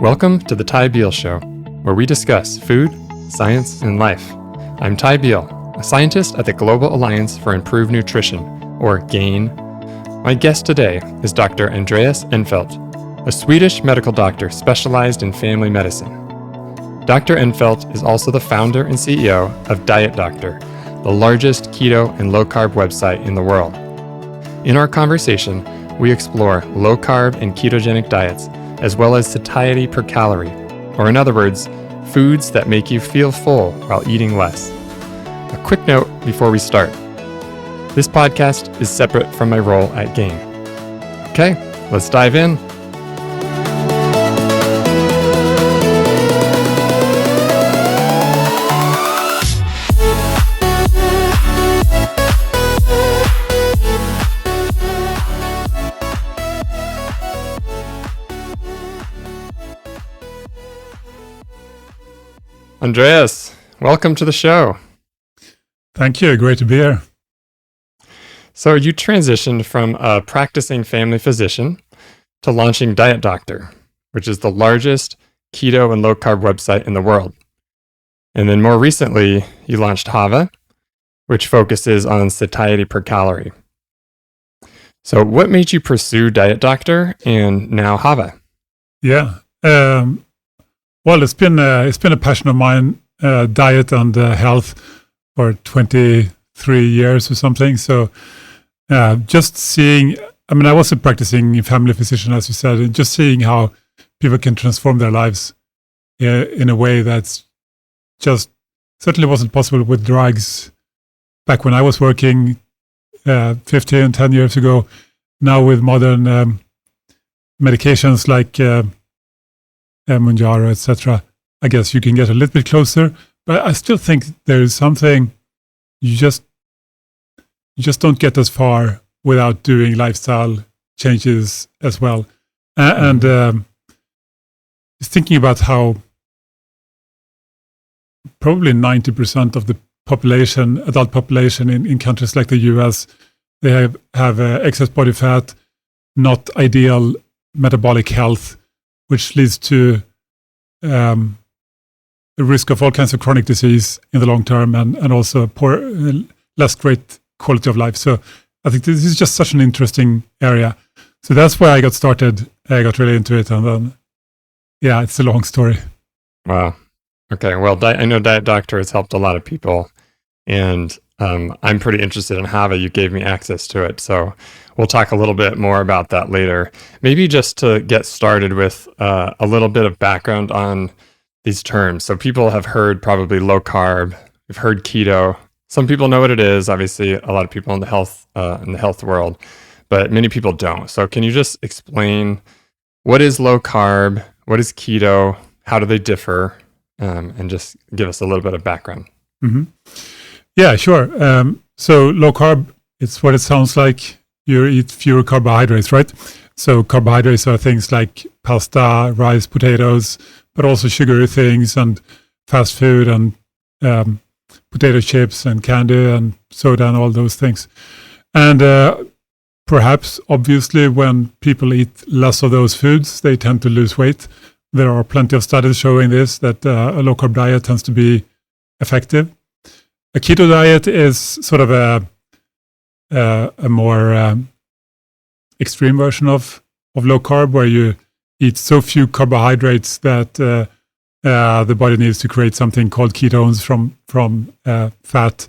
Welcome to the Ty Beal Show, where we discuss food, science, and life. I'm Ty Beal, a scientist at the Global Alliance for Improved Nutrition, or GAIN. My guest today is Dr. Andreas Eenfeldt, a Swedish medical doctor specialized in family medicine. Dr. Eenfeldt is also the founder and CEO of Diet Doctor, the largest keto and low-carb website in the world. In our conversation, we explore low-carb and ketogenic diets, as well as satiety per calorie, or in other words, foods that make you feel full while eating less. A quick note before we start. This podcast is separate from my role at GAIN. Okay, let's dive in. Andreas, welcome to the show. Thank you. Great to be here. So you transitioned from a practicing family physician to launching Diet Doctor, which is the largest keto and low-carb website in the world. And then more recently, you launched Hava, which focuses on satiety per calorie. So what made you pursue Diet Doctor and now Hava? Yeah. Well, it's been a passion of mine, diet and health for 23 years or something. So just seeing, I was a practicing family physician, as you said, and just seeing how people can transform their lives in a way that's just certainly wasn't possible with drugs back when I was working 10 years ago. Now with modern medications like Manjaro, etc., I guess you can get a little bit closer, but I still think there is something you just don't get as far without doing lifestyle changes as well. And thinking about how probably 90% of the population, adult population in countries like the US, they have excess body fat, not ideal metabolic health, which leads to the risk of all kinds of chronic disease in the long term, and also poor, less great quality of life. So I think this is just such an interesting area. So that's why I got started. I got really into it, and then, yeah, it's a long story. Wow. Okay. Well, I know Diet Doctor has helped a lot of people, and I'm pretty interested in Hava. You gave me access to it, so we'll talk a little bit more about that later. Maybe just to get started with a little bit of background on these terms. So people have heard probably low carb. You've heard keto. Some people know what it is. Obviously, a lot of people in the health world, but many people don't. So can you just explain what is low carb? What is keto? How do they differ? And just give us a little bit of background. Mm-hmm. Yeah, sure. So low carb, it's what it sounds like. You eat fewer carbohydrates, right? So carbohydrates are things like pasta, rice, potatoes, but also sugary things and fast food and potato chips and candy and soda and all those things. And perhaps, obviously, when people eat less of those foods, they tend to lose weight. There are plenty of studies showing this, that a low-carb diet tends to be effective. A keto diet is sort of a more extreme version of low carb, where you eat so few carbohydrates that the body needs to create something called ketones from fat.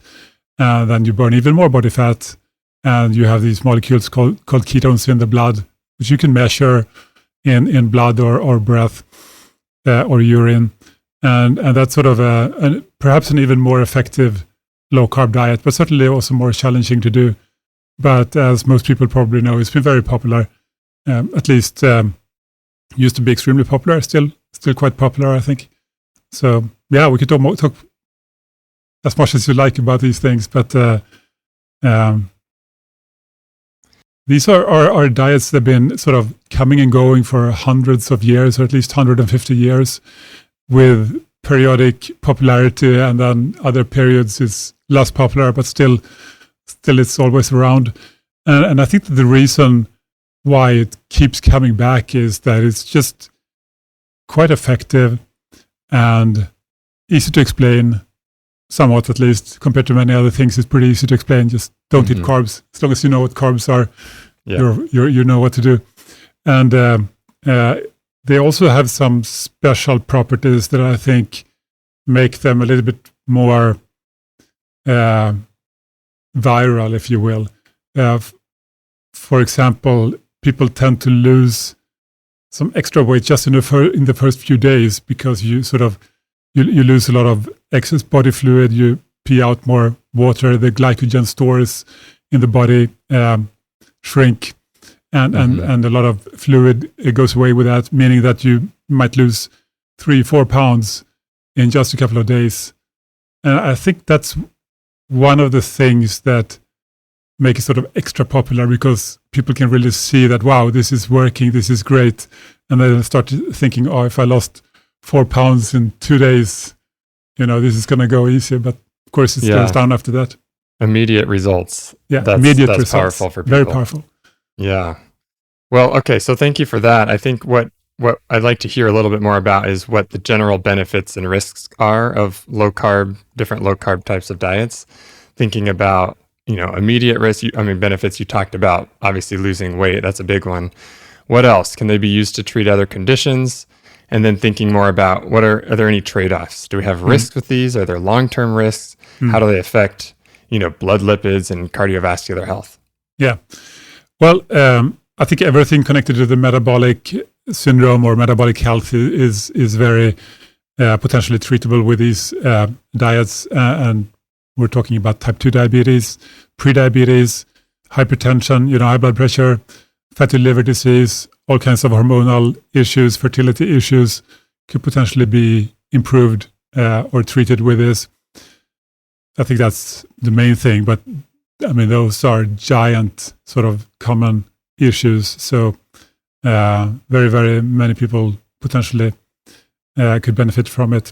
Then you burn even more body fat, and you have these molecules called ketones in the blood, which you can measure in blood or breath or urine, and that's sort of perhaps an even more effective low carb diet, but certainly also more challenging to do. But as most people probably know, it's been very popular. At least used to be extremely popular. Still quite popular, I think. So yeah, we could talk as much as you like about these things, but these are diets that have been sort of coming and going for hundreds of years, or at least 150 years, with periodic popularity, and then other periods is less popular, but still it's always around. And I think that the reason why it keeps coming back is that it's just quite effective and easy to explain, somewhat at least, compared to many other things. It's pretty easy to explain. Just don't eat carbs. As long as you know what carbs are, you know what to do. And they also have some special properties that I think make them a little bit more viral, if you will. For example, people tend to lose some extra weight just in the first few days because you sort of you lose a lot of excess body fluid, you pee out more water, the glycogen stores in the body shrink, and a lot of fluid goes away with that, meaning that you might lose 3-4 pounds in just a couple of days. And I think that's one of the things that make it sort of extra popular, because people can really see that, wow, this is working, this is great. And then start thinking, oh, if I lost 4 pounds in 2 days, this is going to go easier. But of course, it goes down after that. Immediate results. Yeah, that's results. Powerful for people. Very powerful. Yeah. Well, okay. So thank you for that. I think what I'd like to hear a little bit more about is what the general benefits and risks are of different low carb types of diets. Thinking about, immediate risk, benefits you talked about, obviously losing weight, that's a big one. What else? Can they be used to treat other conditions? And then thinking more about are there any trade-offs? Do we have risks with these? Are there long-term risks? How do they affect, blood lipids and cardiovascular health? Yeah. Well, I think everything connected to the metabolic syndrome or metabolic health is very potentially treatable with these diets. And we're talking about type 2 diabetes, prediabetes, hypertension, high blood pressure, fatty liver disease, all kinds of hormonal issues, fertility issues could potentially be improved or treated with this. I think that's the main thing. But those are giant sort of common issues. So very, very many people potentially could benefit from it.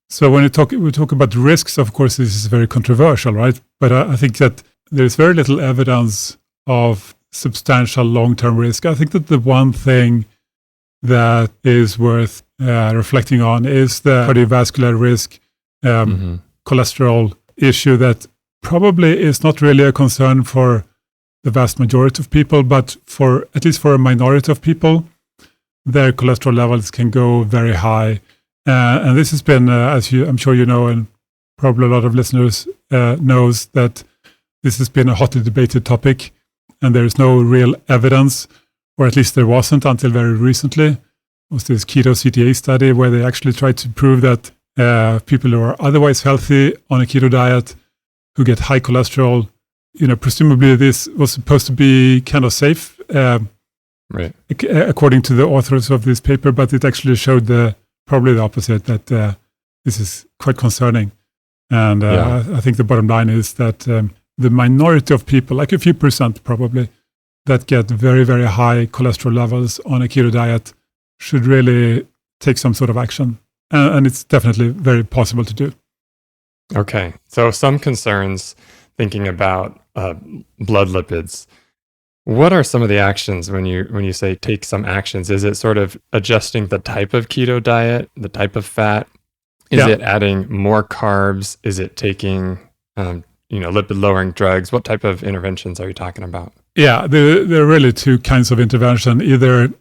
So when we talk about risks, of course, this is very controversial, right? But I think that there's very little evidence of substantial long-term risk. I think that the one thing that is worth reflecting on is the cardiovascular risk, cholesterol issue that probably is not really a concern for the vast majority of people, but at least for a minority of people, their cholesterol levels can go very high. And this has been, I'm sure you know, and probably a lot of listeners knows that this has been a hotly debated topic, and there is no real evidence, or at least there wasn't until very recently. It was this Keto CTA study where they actually tried to prove that people who are otherwise healthy on a keto diet who get high cholesterol, presumably this was supposed to be kind of safe, right? According to the authors of this paper, but it actually showed probably the opposite, that this is quite concerning. And I think the bottom line is that the minority of people, like a few percent probably, that get very, very high cholesterol levels on a keto diet should really take some sort of action. And it's definitely very possible to do. Okay. So some concerns thinking about blood lipids. What are some of the actions when you say take some actions? Is it sort of adjusting the type of keto diet, the type of fat? Is it adding more carbs? Is it taking lipid lowering drugs? What type of interventions are you talking about? Yeah, there are really two kinds of intervention. Either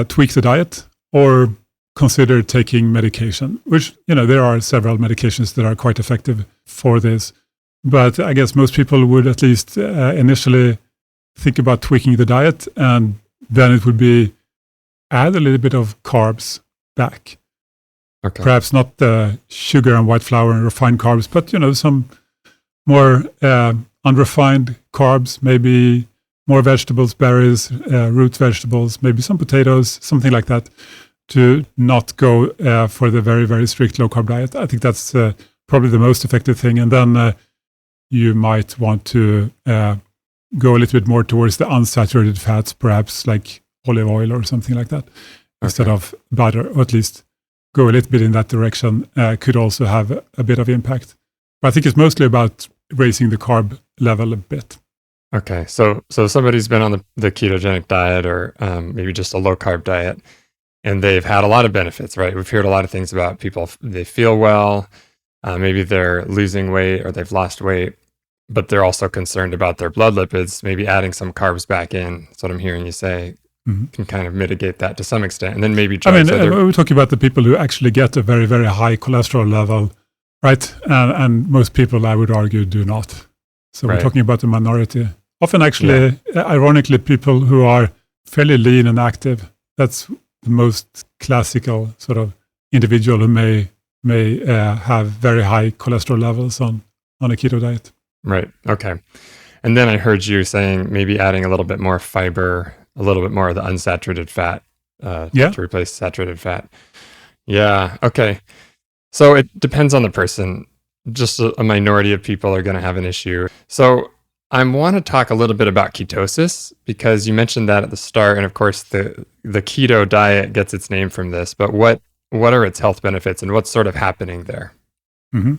tweak the diet or consider taking medication, which, there are several medications that are quite effective for this. But I guess most people would at least initially think about tweaking the diet, and then it would be add a little bit of carbs back. Okay. Perhaps not the sugar and white flour and refined carbs, but some more unrefined carbs, maybe more vegetables, berries, root vegetables, maybe some potatoes, something like that, to not go for the very, very strict low-carb diet. I think that's probably the most effective thing. And then you might want to go a little bit more towards the unsaturated fats, perhaps like olive oil or something like that, instead of butter, or at least go a little bit in that direction, could also have a bit of impact. But I think it's mostly about raising the carb level a bit. Okay, so somebody's been on the ketogenic diet or maybe just a low-carb diet. and they've had a lot of benefits, right? We've heard a lot of things about people, they feel well, maybe they're losing weight or they've lost weight, but they're also concerned about their blood lipids. Maybe adding some carbs back in, that's what I'm hearing you say, can kind of mitigate that to some extent. And then maybe drugs. We're talking about the people who actually get a very, very high cholesterol level, right? And most people, I would argue, do not. So we're talking about the minority. Often, actually, ironically, people who are fairly lean and active. That's the most classical sort of individual who may have very high cholesterol levels on a keto diet. Right. Okay. And then I heard you saying maybe adding a little bit more fiber, a little bit more of the unsaturated fat to replace saturated fat. Yeah. Okay. So it depends on the person. Just a minority of people are going to have an issue. So I want to talk a little bit about ketosis, because you mentioned that at the start. And of course, the keto diet gets its name from this. But what are its health benefits and what's sort of happening there? Mm-hmm.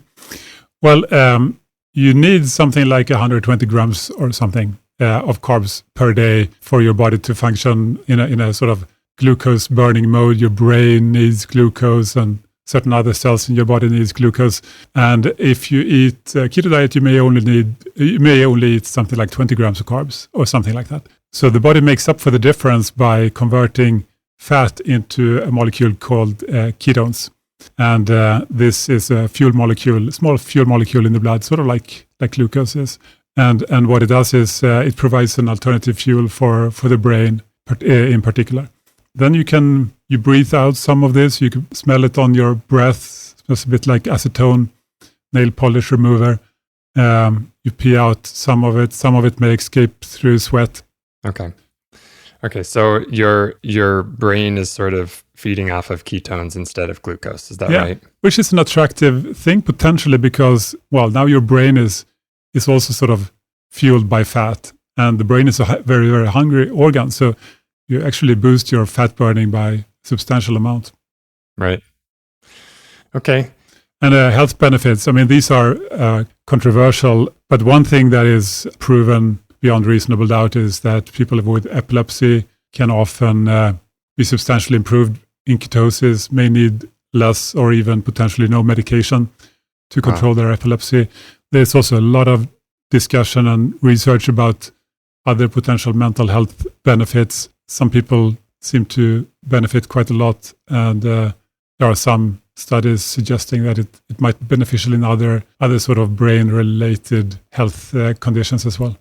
Well, you need something like 120 grams or something of carbs per day for your body to function in a sort of glucose burning mode. Your brain needs glucose and certain other cells in your body needs glucose. And if you eat keto diet, you may only eat something like 20 grams of carbs or something like that. So the body makes up for the difference by converting fat into a molecule called ketones. And this is a fuel molecule, a small fuel molecule in the blood, sort of like glucose is. And what it does is it provides an alternative fuel for the brain in particular. Then you breathe out some of this. You can smell it on your breath. It smells a bit like acetone, nail polish remover. You pee out some of it. Some of it may escape through sweat. Okay. So your brain is sort of feeding off of ketones instead of glucose. Is that right? Which is an attractive thing potentially because, well, now your brain is also sort of fueled by fat, and the brain is a very, very hungry organ. So you actually boost your fat burning by a substantial amount. Right. Okay. And health benefits, I mean, these are controversial, but one thing that is proven beyond reasonable doubt is that people with epilepsy can often be substantially improved in ketosis, may need less or even potentially no medication to control their epilepsy. There's also a lot of discussion and research about other potential mental health benefits. Some people seem to benefit quite a lot, and there are some studies suggesting that it might be beneficial in other sort of brain-related health conditions as well.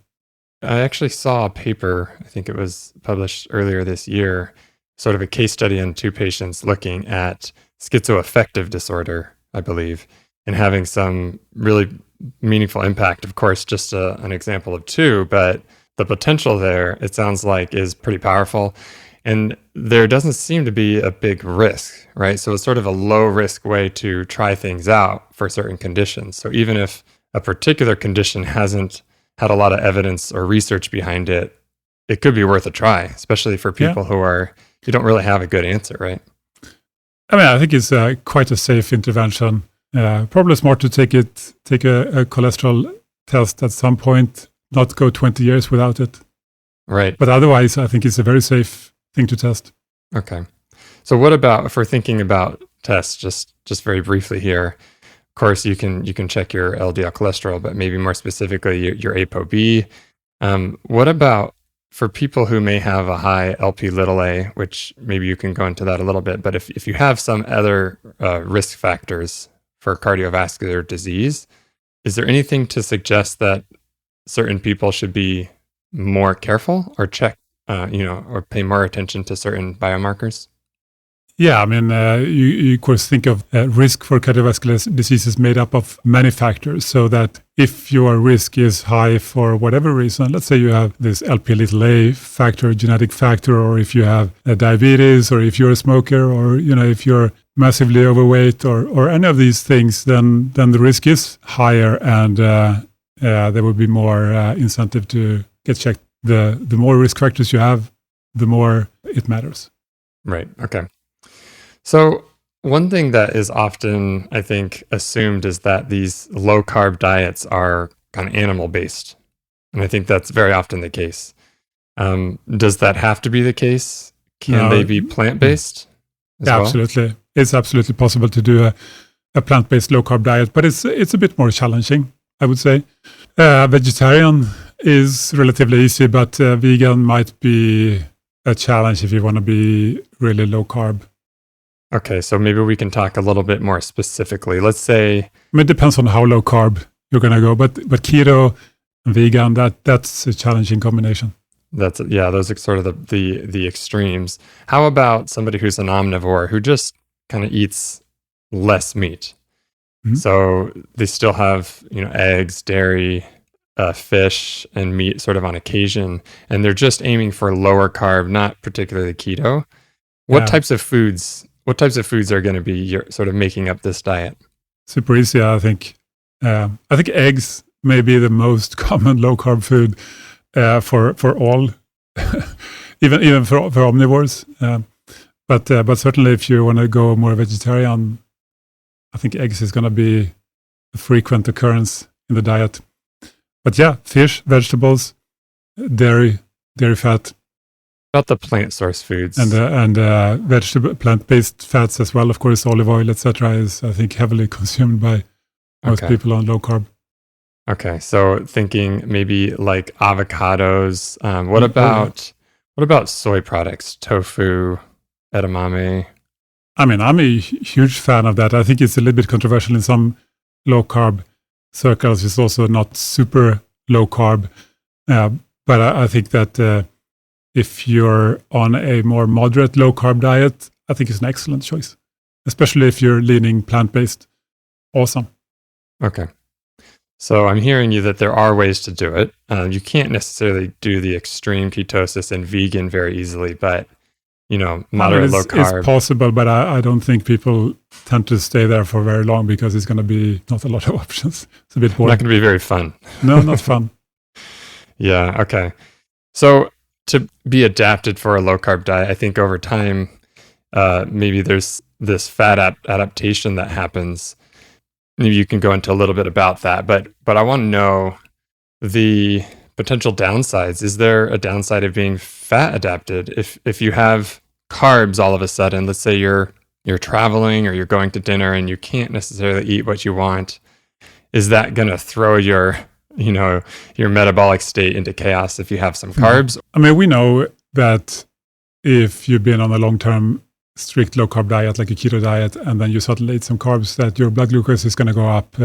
I actually saw a paper, I think it was published earlier this year, sort of a case study on 2 patients looking at schizoaffective disorder, I believe, and having some really meaningful impact. Of course, just an example of 2, but the potential there, it sounds like, is pretty powerful. And there doesn't seem to be a big risk, right? So it's sort of a low risk way to try things out for certain conditions. So even if a particular condition hasn't had a lot of evidence or research behind it, it could be worth a try, especially for people who don't really have a good answer, right? I mean, I think it's quite a safe intervention. Probably smart to take a cholesterol test at some point, not go 20 years without it. Right. But otherwise, I think it's a very safe thing to test. Okay. So what about, if we're thinking about tests, just very briefly here, of course, you can check your LDL cholesterol, but maybe more specifically your ApoB. What about for people who may have a high Lp(a), which maybe you can go into that a little bit, but if you have some other risk factors for cardiovascular disease, is there anything to suggest that certain people should be more careful or check, or pay more attention to certain biomarkers? Yeah, I mean, you of course think of risk for cardiovascular diseases made up of many factors, so that if your risk is high for whatever reason, let's say you have this Lp(a) factor, genetic factor, or if you have diabetes, or if you're a smoker, or if you're massively overweight, or any of these things, then the risk is higher, and there will be more incentive to get checked. The more risk factors you have, the more it matters. Right. Okay. So one thing that is often, I think, assumed is that these low-carb diets are kind of animal-based. And I think that's very often the case. Does that have to be the case? Can they be plant-based? as well? Absolutely. It's absolutely possible to do a plant-based low-carb diet, but it's a bit more challenging, I would say. Vegetarian is relatively easy, but vegan might be a challenge if you want to be really low-carb. Okay, so maybe we can talk a little bit more specifically. Let's say... I mean, it depends on how low-carb you're going to go, but keto and vegan, that's a challenging combination. Those are sort of the extremes. How about somebody who's an omnivore who just kind of eats less meat? Mm-hmm. So they still have, eggs, dairy, fish, and meat sort of on occasion, and they're just aiming for lower carb, not particularly keto. What types of foods are going to be sort of making up this diet? Super easy, I think. I think eggs may be the most common low carb food for all, even for omnivores. But certainly, if you want to go more vegetarian, I think eggs is going to be a frequent occurrence in the diet. But yeah, fish, vegetables, dairy fat. About the plant source foods and vegetable plant-based fats as well. Of course, olive oil, etc., is I think heavily consumed by most people on low carb. Okay, so thinking maybe like avocados. What about soy products? Tofu, edamame. I mean, I'm a huge fan of that. I think it's a little bit controversial in some low carb circles. It's also not super low carb, but I think that. If you're on a more moderate low-carb diet, I think it's an excellent choice, especially if you're leaning plant-based. Awesome. Okay. So I'm hearing you that there are ways to do it. You can't necessarily do the extreme ketosis and vegan very easily, but, moderate low-carb. It's possible, but I don't think people tend to stay there for very long because it's going to be not a lot of options. It's a bit boring. Not going to be very fun. No, not fun. Yeah, okay. So... to be adapted for a low-carb diet, I think over time, maybe there's this fat adaptation that happens. Maybe you can go into a little bit about that, but I want to know the potential downsides. Is there a downside of being fat adapted? If you have carbs all of a sudden, let's say you're traveling or you're going to dinner and you can't necessarily eat what you want, is that going to throw your metabolic state into chaos if you have some carbs? I mean, we know that if you've been on a long-term strict low-carb diet, like a keto diet, and then you suddenly eat some carbs, that your blood glucose is going to go up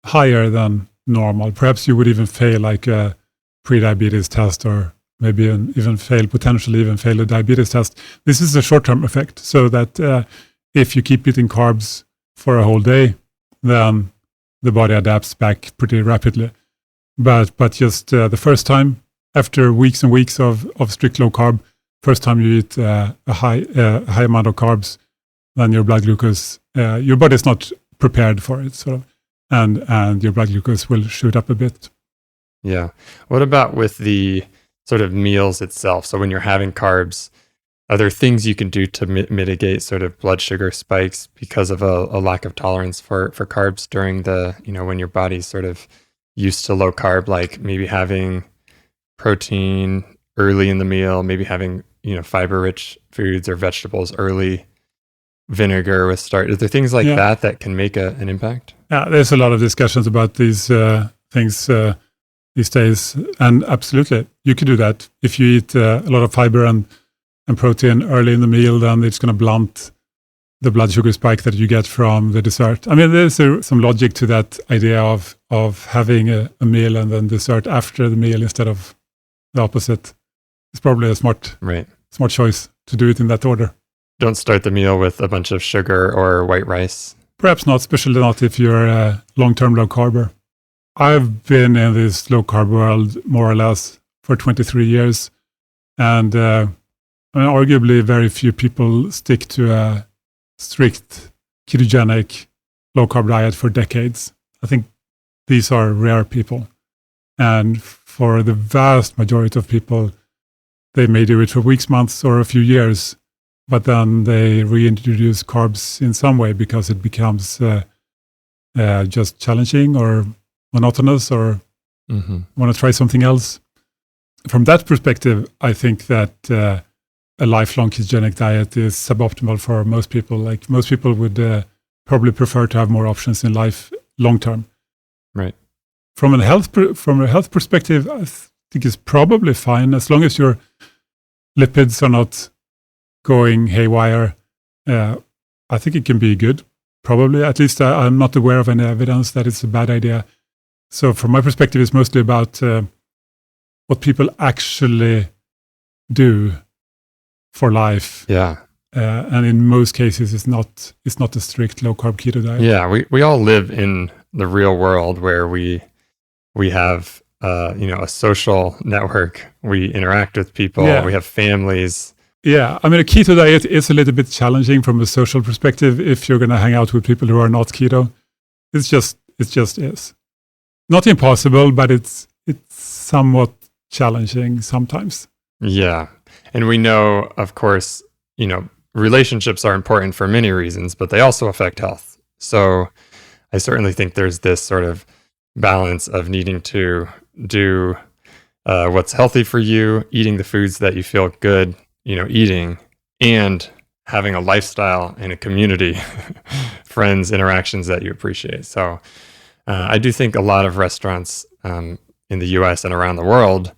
higher than normal. Perhaps you would even fail like a pre-diabetes test, or maybe potentially even fail a diabetes test. This is a short-term effect, so that if you keep eating carbs for a whole day, then the body adapts back pretty rapidly. But just the first time, after weeks and weeks of strict low carb, first time you eat a high amount of carbs, then your blood glucose, your body is not prepared for it, sort of, and your blood glucose will shoot up a bit. Yeah. What about with the sort of meals itself? So when you're having carbs, are there things you can do to mitigate sort of blood sugar spikes because of a lack of tolerance for carbs during when your body's sort of used to low carb, like maybe having protein early in the meal, maybe having, fiber-rich foods or vegetables early, vinegar with starch? Are there things like that can make an impact? Yeah, there's a lot of discussions about these things these days. And absolutely, you could do that. If you eat a lot of fiber and protein early in the meal, then it's going to blunt the blood sugar spike that you get from the dessert. I mean, there's some logic to that idea of having a meal and then dessert after the meal instead of the opposite. It's probably a smart choice to do it in that order. Don't start the meal with a bunch of sugar or white rice. Perhaps not, especially not if you're a long-term low carber. I've been in this low carb world more or less for 23 years, and arguably very few people stick to a strict ketogenic low carb diet for decades. I think these are rare people, and for the vast majority of people, they may do it for weeks, months, or a few years, but then they reintroduce carbs in some way because it becomes just challenging or monotonous, or want to try something else. From that perspective, I think that a lifelong ketogenic diet is suboptimal for most people. Like most people would probably prefer to have more options in life long term. Right. From a health perspective, I think it's probably fine as long as your lipids are not going haywire. I think it can be good. Probably, at least I'm not aware of any evidence that it's a bad idea. So from my perspective, it's mostly about what people actually do for life. Yeah. And in most cases, it's not a strict low-carb keto diet. Yeah, we all live in the real world where we have a social network. We interact with people. Yeah. We have families. Yeah, I mean, a keto diet is a little bit challenging from a social perspective if you're going to hang out with people who are not keto. It just is. Not impossible, but it's somewhat challenging sometimes. Yeah. And we know, of course, relationships are important for many reasons, but they also affect health. So I certainly think there's this sort of balance of needing to do what's healthy for you, eating the foods that you feel good eating, and having a lifestyle and a community, friends, interactions that you appreciate. So I do think a lot of restaurants in the US and around the world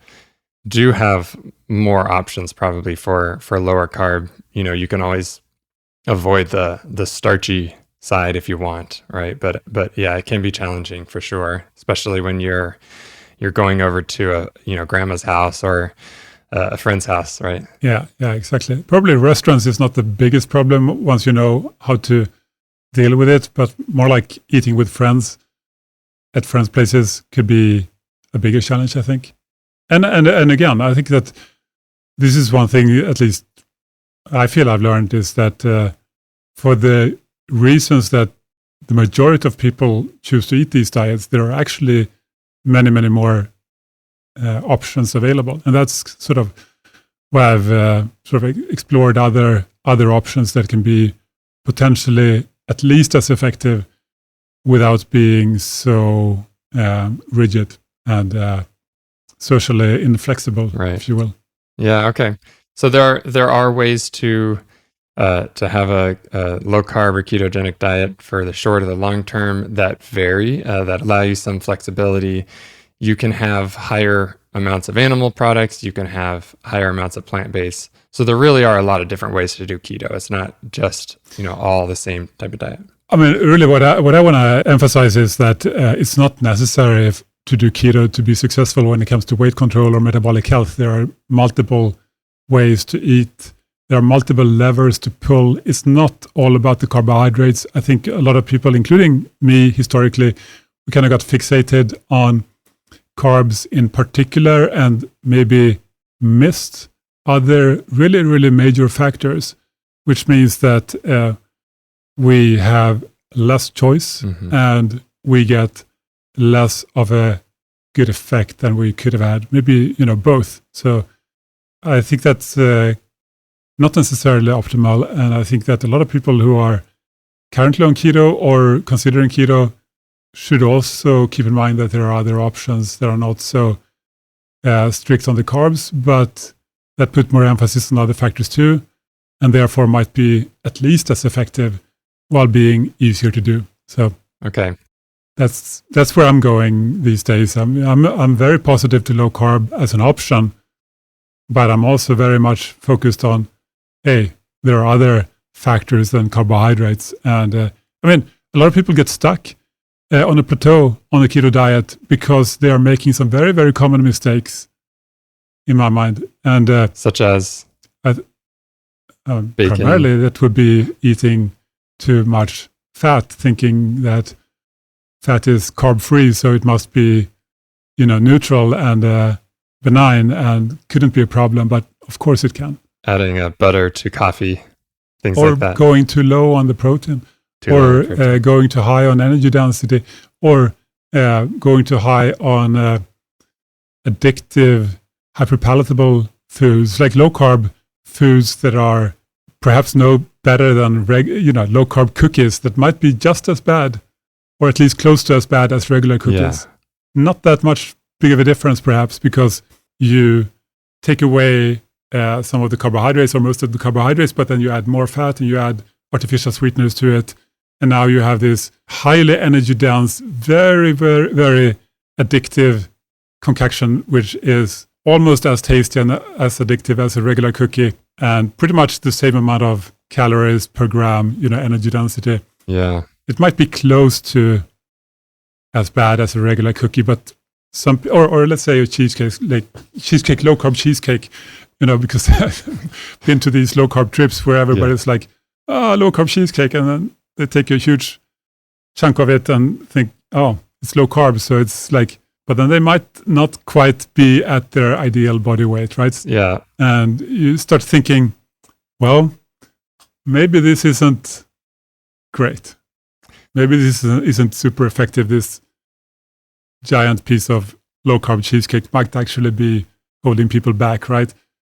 do have more options probably for lower carb. You can always avoid the starchy side if you want, right? But yeah, it can be challenging for sure, especially when you're going over to a grandma's house or a friend's house, right? Yeah, exactly. Probably restaurants is not the biggest problem once you know how to deal with it, but more like eating with friends at friends' places could be a bigger challenge, I think. And again, I think that this is one thing, at least I feel I've learned, is that for the reasons that the majority of people choose to eat these diets, there are actually many, many more options available, and that's sort of where I've sort of explored other options that can be potentially at least as effective without being so rigid and socially inflexible, right, if you will. Yeah. Okay. So there are ways to have a low carb or ketogenic diet for the short or the long term that vary, that allow you some flexibility. You can have higher amounts of animal products. You can have higher amounts of plant-based. So there really are a lot of different ways to do keto. It's not just, all the same type of diet. I mean, really what I want to emphasize is that it's not necessary to do keto to be successful when it comes to weight control or metabolic health. There are multiple ways to eat. There are multiple levers to pull. It's not all about the carbohydrates. I think a lot of people, including me historically, we kind of got fixated on carbs in particular and maybe missed other really, really major factors, which means that we have less choice and we get less of a good effect than we could have had. Maybe, both. So I think that's not necessarily optimal. And I think that a lot of people who are currently on keto or considering keto should also keep in mind that there are other options that are not so strict on the carbs, but that put more emphasis on other factors too, and therefore might be at least as effective while being easier to do. So okay, that's where I'm going these days. I'm very positive to low carb as an option, but I'm also very much focused on, hey, there are other factors than carbohydrates, and a lot of people get stuck on a plateau on the keto diet because they are making some very, very common mistakes in my mind. And such as primarily that would be eating too much fat, thinking that fat is carb free, so it must be, neutral and benign and couldn't be a problem, but of course it can. Adding a butter to coffee, things like that. Or going too low on the protein. Or going too high on energy density, or going too high on addictive, hyperpalatable foods, like low-carb foods that are perhaps no better than low-carb cookies that might be just as bad, or at least close to as bad as regular cookies. Yeah. Not that much big of a difference, perhaps, because you take away some of the carbohydrates or most of the carbohydrates, but then you add more fat and you add artificial sweeteners to it. And now you have this highly energy dense, very, very, very addictive concoction, which is almost as tasty and as addictive as a regular cookie, and pretty much the same amount of calories per gram, energy density. Yeah. It might be close to as bad as a regular cookie, but or let's say a cheesecake, like cheesecake, low carb cheesecake, because I've been to these low carb trips where everybody's like, low carb cheesecake, and then they take a huge chunk of it and think, oh, it's low carb, so it's like, but then they might not quite be at their ideal body weight, right? Yeah. And you start thinking, well, maybe this isn't great. Maybe this isn't super effective. This giant piece of low carb cheesecake might actually be holding people back, right?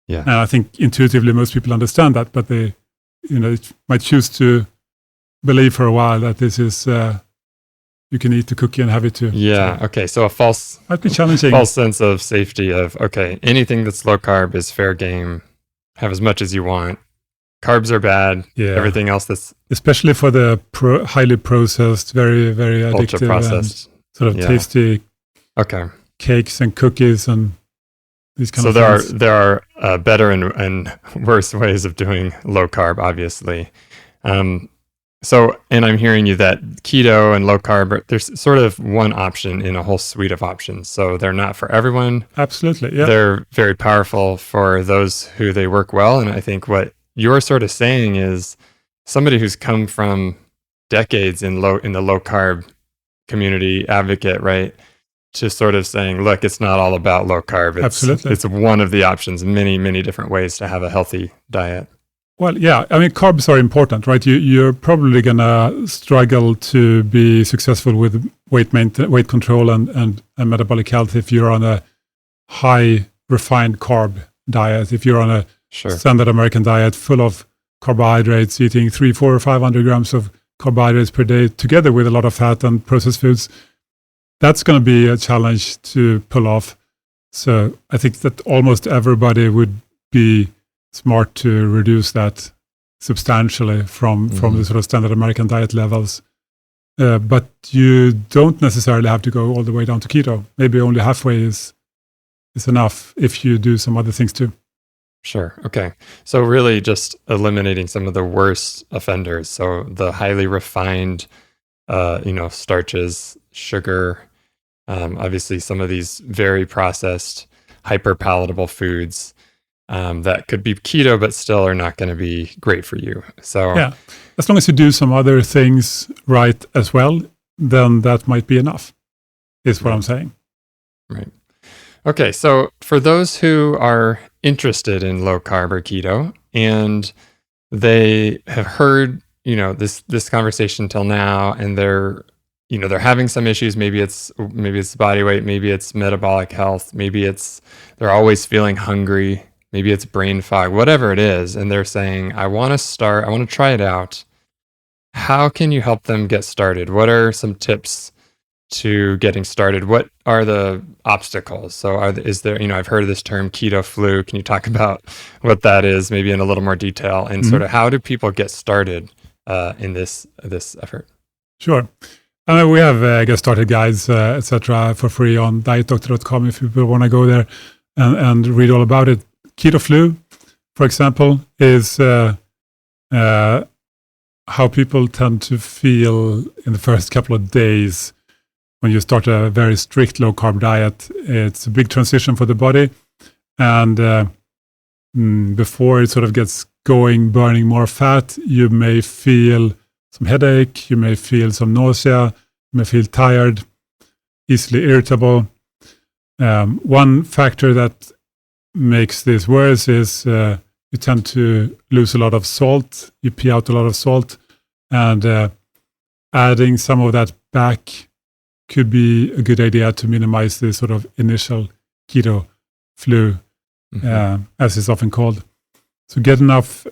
Yeah. And I think intuitively most people understand that, but they, might choose to believe for a while that this is you can eat the cookie and have it too. Yeah. So, okay. So a false might be challenging. False sense of safety of, okay, anything that's low carb is fair game. Have as much as you want. Carbs are bad. Yeah. Everything else that's especially for the highly processed, very, very addictive, ultra processed, sort of tasty cakes and cookies and these kind of things. So there are better and worse ways of doing low carb, obviously. So, and I'm hearing you that keto and low carb, there's sort of one option in a whole suite of options. So they're not for everyone. Absolutely, yeah. They're very powerful for those who they work well. And I think what you're sort of saying is somebody who's come from decades in the low carb community advocate, right? To sort of saying, look, it's not all about low carb. Absolutely. It's one of the options, many, many different ways to have a healthy diet. Well, yeah, I mean, carbs are important, right? You're probably going to struggle to be successful with weight control and metabolic health if you're on a high refined carb diet. If you're on a standard American diet full of carbohydrates, eating 300, 400, or 500 grams of carbohydrates per day together with a lot of fat and processed foods, that's going to be a challenge to pull off. So I think that almost everybody would be smart to reduce that substantially from the sort of standard American diet levels. But you don't necessarily have to go all the way down to keto. Maybe only halfway is enough if you do some other things too. Sure. Okay. So really just eliminating some of the worst offenders. So the highly refined, starches, sugar, obviously some of these very processed, hyper palatable foods that could be keto, but still are not going to be great for you. So yeah, as long as you do some other things right as well, then that might be enough, is what I'm saying. Right. Okay. So for those who are interested in low carb or keto and they have heard, this conversation till now, and they're having some issues. Maybe it's body weight, maybe it's metabolic health, maybe they're always feeling hungry. Maybe it's brain fog, whatever it is. And they're saying, I want to try it out. How can you help them get started? What are some tips to getting started? What are the obstacles? So is there, I've heard of this term keto flu. Can you talk about what that is, maybe in a little more detail, and sort of how do people get started in this effort? Sure. We have get started guides, etc. for free on dietdoctor.com if people want to go there and read all about it. Keto flu, for example, is how people tend to feel in the first couple of days when you start a very strict low-carb diet. It's a big transition for the body. And before it sort of gets going, burning more fat, you may feel some headache, you may feel some nausea, you may feel tired, easily irritable. One factor that makes this worse is you tend to lose a lot of salt. You pee out a lot of salt, and adding some of that back could be a good idea to minimize the sort of initial keto flu, as it's often called. So get enough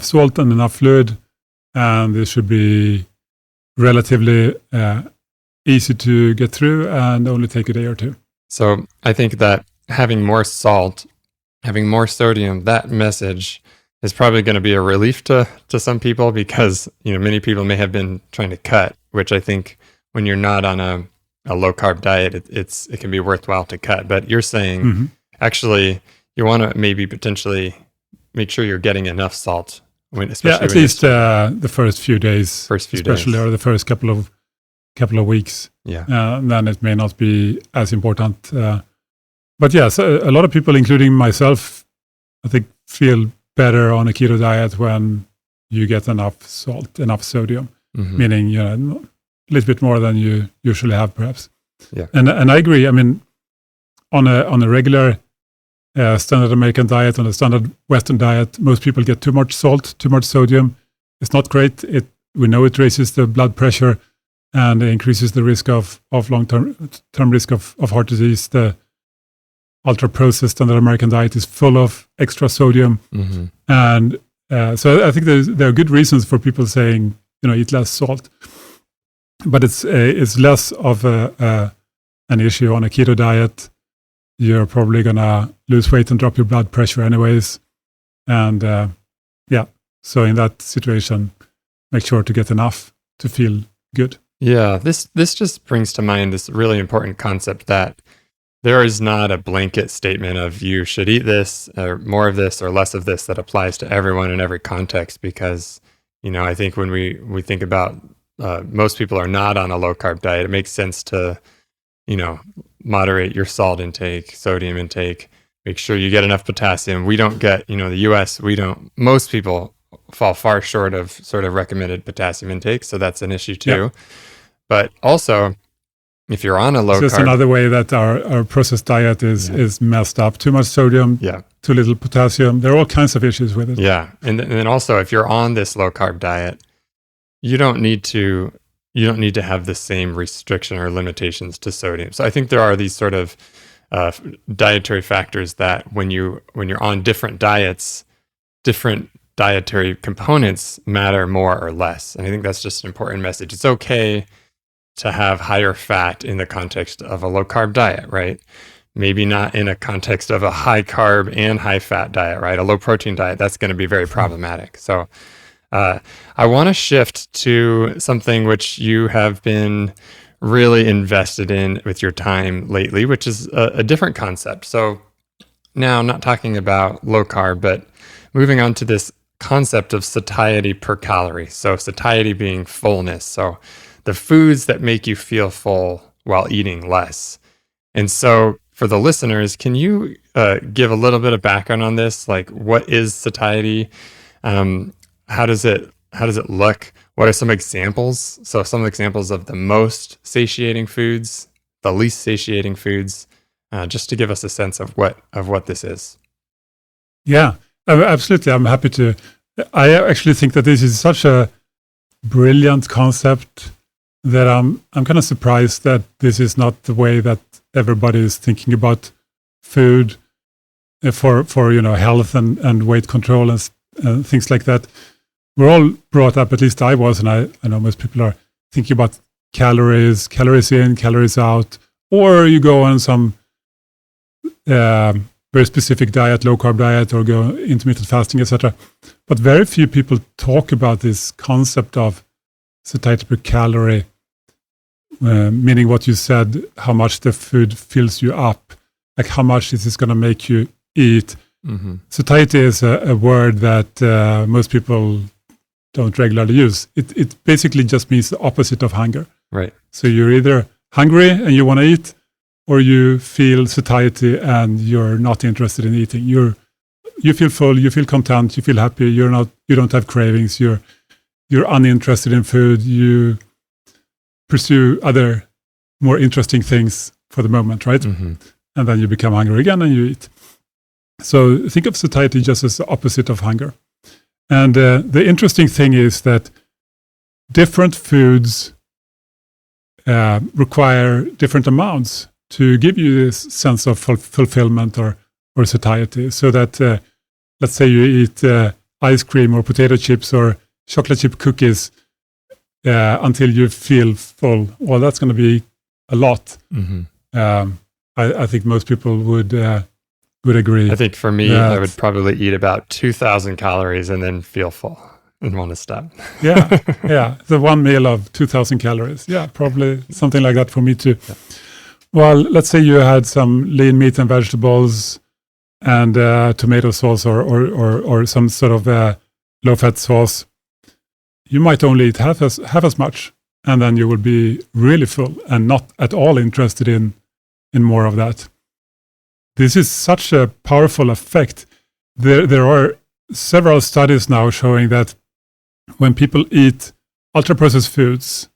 salt and enough fluid, and this should be relatively easy to get through and only take a day or two. So I think that having more salt having more sodium, that message is probably going to be a relief to some people, because many people may have been trying to cut, which I think when you're not on a low carb diet, it can be worthwhile to cut. But you're saying actually you want to maybe potentially make sure you're getting enough salt. Especially at least the first few days, or the first couple of weeks. Yeah, then it may not be as important. But yes, a lot of people, including myself, I think, feel better on a keto diet when you get enough salt, enough sodium, meaning a little bit more than you usually have, perhaps. Yeah, and I agree. I mean, on a regular standard American diet, on a standard Western diet, most people get too much salt, too much sodium. It's not great. We know it raises the blood pressure and increases the risk of long-term risk of heart disease. The ultra-processed standard American diet is full of extra sodium. And so I think there are good reasons for people saying, eat less salt. But it's less of an issue on a keto diet. You're probably going to lose weight and drop your blood pressure anyways. And so in that situation, make sure to get enough to feel good. Yeah, this just brings to mind this really important concept that there is not a blanket statement of you should eat this or more of this or less of this that applies to everyone in every context, because, I think when we think about most people are not on a low carb diet, it makes sense to, moderate your salt intake, sodium intake, make sure you get enough potassium. We don't get, the US, most people fall far short of sort of recommended potassium intake. So that's an issue too. Yeah. But also, if you're on a low carb, it's another way that our processed diet is messed up. Too much sodium, too little potassium. There are all kinds of issues with it. Yeah, and then also, if you're on this low carb diet, you don't need to have the same restriction or limitations to sodium. So I think there are these sort of dietary factors that when you're on different diets, different dietary components matter more or less. And I think that's just an important message. It's okay to have higher fat in the context of a low carb diet, right? Maybe not in a context of a high carb and high fat diet, right? A low protein diet, that's going to be very problematic. So I want to shift to something which you have been really invested in with your time lately, which is a different concept. So now I'm not talking about low carb, but moving on to this concept of satiety per calorie. So satiety being fullness. So the foods that make you feel full while eating less. And so for the listeners, can you give a little bit of background on this? Like, what is satiety? How does it look? What are some examples? So some examples of the most satiating foods, the least satiating foods, just to give us a sense of what this is. Yeah, absolutely. I'm happy to. I actually think that this is such a brilliant concept that I'm kind of surprised that this is not the way that everybody is thinking about food for health and weight control and things like that. We're all brought up, at least I was, and I know most people are thinking about calories in, calories out, or you go on some very specific diet, low carb diet, or go intermittent fasting, etc. But very few people talk about this concept of satiety per calorie, meaning what you said, how much the food fills you up, like how much this is going to make you eat. Satiety is a word that most people don't regularly use. It basically just means the opposite of hunger. Right. So you're either hungry and you want to eat, or you feel satiety and you're not interested in eating. You feel full, you feel content, you feel happy. You don't have cravings. You're uninterested in food. You pursue other more interesting things for the moment, right? And then you become hungry again and you eat. So think of satiety just as the opposite of hunger. And the interesting thing is that different foods require different amounts to give you this sense of fulfillment or satiety. So that, let's say you eat ice cream or potato chips or chocolate chip cookies until you feel full. Well, that's going to be a lot. I think most people would would agree. I think for me, I would probably eat about 2,000 calories and then feel full and want to stop. Yeah. The one meal of 2,000 calories. Yeah, probably something like that for me too. Yeah. Well, let's say you had some lean meat and vegetables and tomato sauce or some sort of low-fat sauce. You might only eat half as much, and then you will be really full and not at all interested in more of that. This is such a powerful effect. There are several studies now showing that when people eat ultra-processed foods,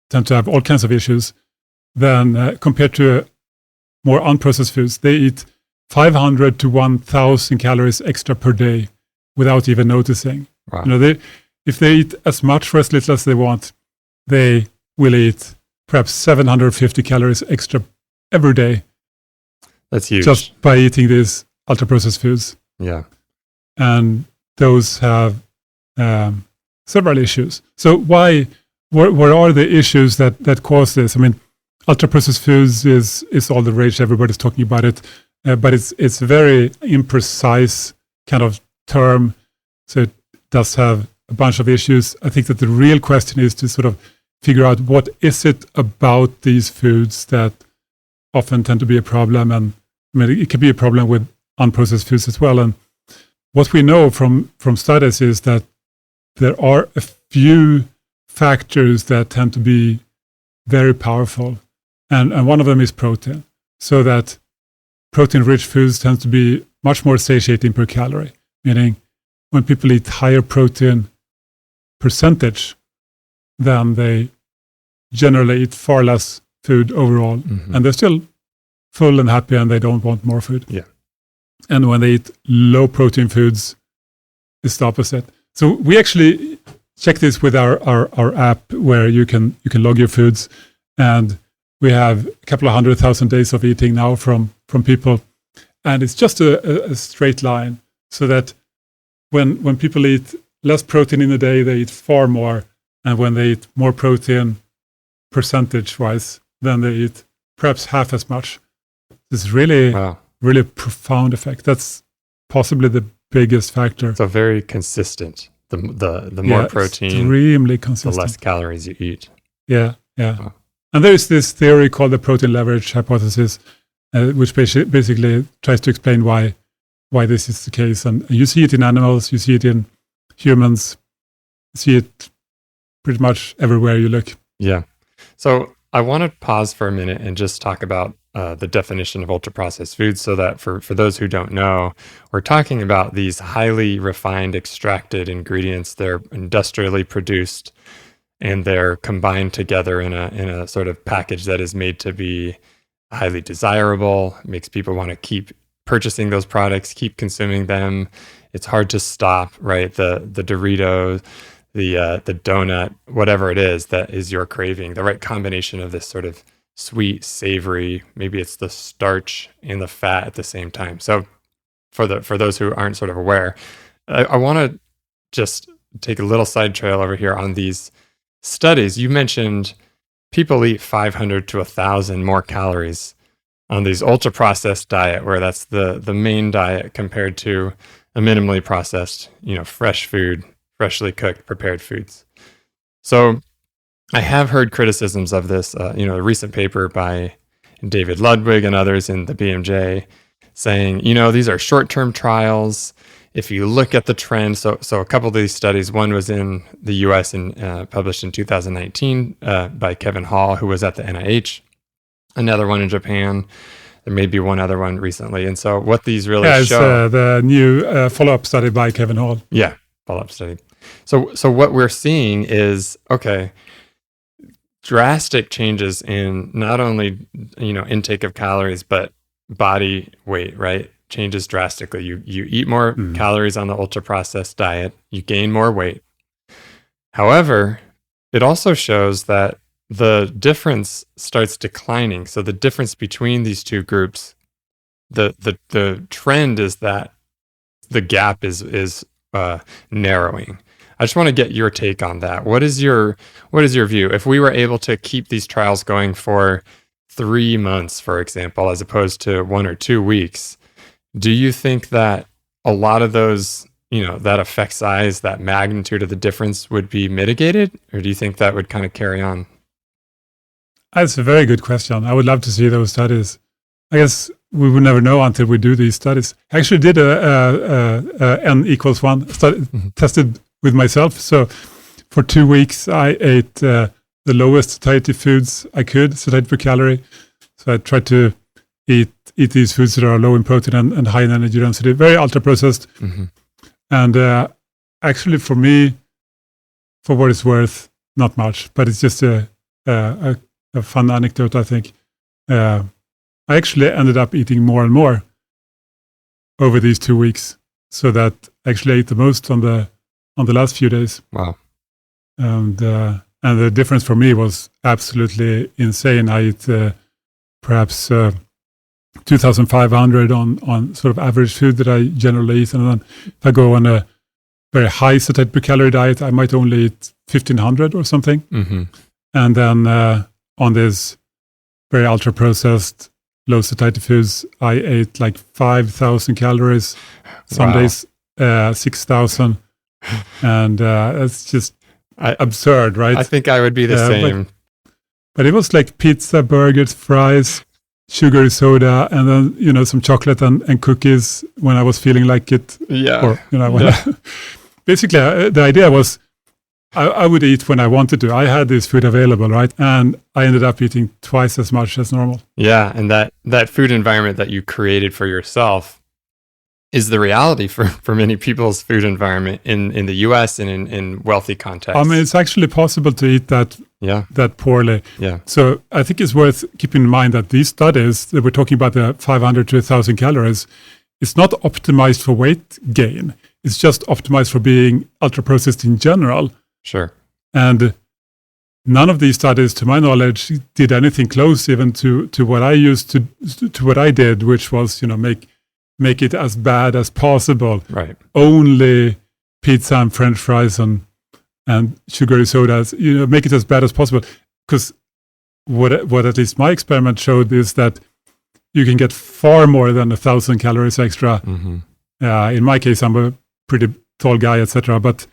tend to have all kinds of issues, then compared to more unprocessed foods, they eat 500 to 1,000 calories extra per day without even noticing. Wow. If they eat as much or as little as they want, they will eat perhaps 750 calories extra every day. That's huge. Just by eating these ultra-processed foods. Yeah. And those have several issues. So what are the issues that cause this? I mean, ultra-processed foods is all the rage. Everybody's talking about it. But it's a very imprecise kind of term. So it does have a bunch of issues. I think that the real question is to sort of figure out what is it about these foods that often tend to be a problem. And I mean, it can be a problem with unprocessed foods as well. And what we know from studies is that there are a few factors that tend to be very powerful. And one of them is protein. So that protein-rich foods tend to be much more satiating per calorie, meaning when people eat higher protein percentage, then they generally eat far less food overall. Mm-hmm. And they're still full and happy and they don't want more food. Yeah. And when they eat low protein foods, it's the opposite. So we actually check this with our app where you can log your foods, and we have a couple of 100,000 days of eating now from people, and it's just a straight line. So that when people eat less protein in a day, they eat far more, and when they eat more protein percentage-wise, then they eat perhaps half as much. It's really really profound effect. That's possibly the biggest factor. So very consistent. The more protein, extremely consistent. The less calories you eat. Yeah. Wow. And there is this theory called the protein leverage hypothesis, which basically tries to explain why this is the case. And you see it in animals, you see it in humans, you see it pretty much everywhere you look. Yeah. So I want to pause for a minute and just talk about the definition of ultra-processed foods, so that for those who don't know, we're talking about these highly refined, extracted ingredients. They're industrially produced, and they're combined together in a sort of package that is made to be highly desirable, makes people want to keep purchasing those products, keep consuming them. It's hard to stop, right? The Dorito, the donut, whatever it is that is your craving, the right combination of this sort of sweet, savory, maybe it's the starch and the fat at the same time. So for those who aren't sort of aware, I want to just take a little side trail over here on these studies. You mentioned people eat 500 to 1,000 more calories on these ultra-processed diet, where that's the main diet compared to a minimally processed, fresh food, freshly cooked, prepared foods. So I have heard criticisms of this, a recent paper by David Ludwig and others in the BMJ saying, these are short-term trials. If you look at the trend, so a couple of these studies, one was in the US and published in 2019 by Kevin Hall, who was at the NIH, another one in Japan. There may be one other one recently. And so what these really show... it's the new follow-up study by Kevin Hall. Yeah, follow-up study. So what we're seeing is, drastic changes in not only, intake of calories, but body weight, right? Changes drastically. You eat more calories on the ultra-processed diet, you gain more weight. However, it also shows that the difference starts declining. So the difference between these two groups, the trend is that the gap is narrowing. I just want to get your take on that. What is your view? If we were able to keep these trials going for 3 months, for example, as opposed to 1 or 2 weeks, Do you think that a lot of those, that effect size, that magnitude of the difference would be mitigated? Or do you think that would kind of carry on? That's a very good question. I would love to see those studies. I guess we would never know until we do these studies. I actually did a N=1 study, tested with myself. So for 2 weeks, I ate the lowest satiety foods I could, satiety per calorie. So I tried to eat these foods that are low in protein and high in energy density, very ultra processed. And actually, for me, for what it's worth, not much, but it's just a fun anecdote, I think. I actually ended up eating more and more over these 2 weeks, so that I actually ate the most on the last few days. Wow! And the difference for me was absolutely insane. I ate perhaps 2,500 on sort of average food that I generally eat, and then if I go on a very high satiety per calorie diet, I might only eat 1,500 or something. And then on this very ultra processed low satiety foods, I ate like 5,000 calories, some days 6,000, and it's just absurd, right? I think I would be the same. But it was like pizza, burgers, fries, sugary soda, and then some chocolate and cookies when I was feeling like it. Yeah. Or basically, the idea was I would eat when I wanted to. I had this food available, right? And I ended up eating twice as much as normal. Yeah, and that food environment that you created for yourself is the reality for many people's food environment in the US and in wealthy contexts. I mean, it's actually possible to eat that poorly. Yeah. So I think it's worth keeping in mind that these studies that we're talking about, the 500 to 1,000 calories, it's not optimized for weight gain. It's just optimized for being ultra processed in general. Sure. And none of these studies, to my knowledge, did anything close even to what I used to what I did, which was, make it as bad as possible. Right. Only pizza and French fries and sugary sodas, make it as bad as possible. Because what at least my experiment showed is that you can get far more than 1,000 calories extra. In my case, I'm a pretty tall guy, etc. But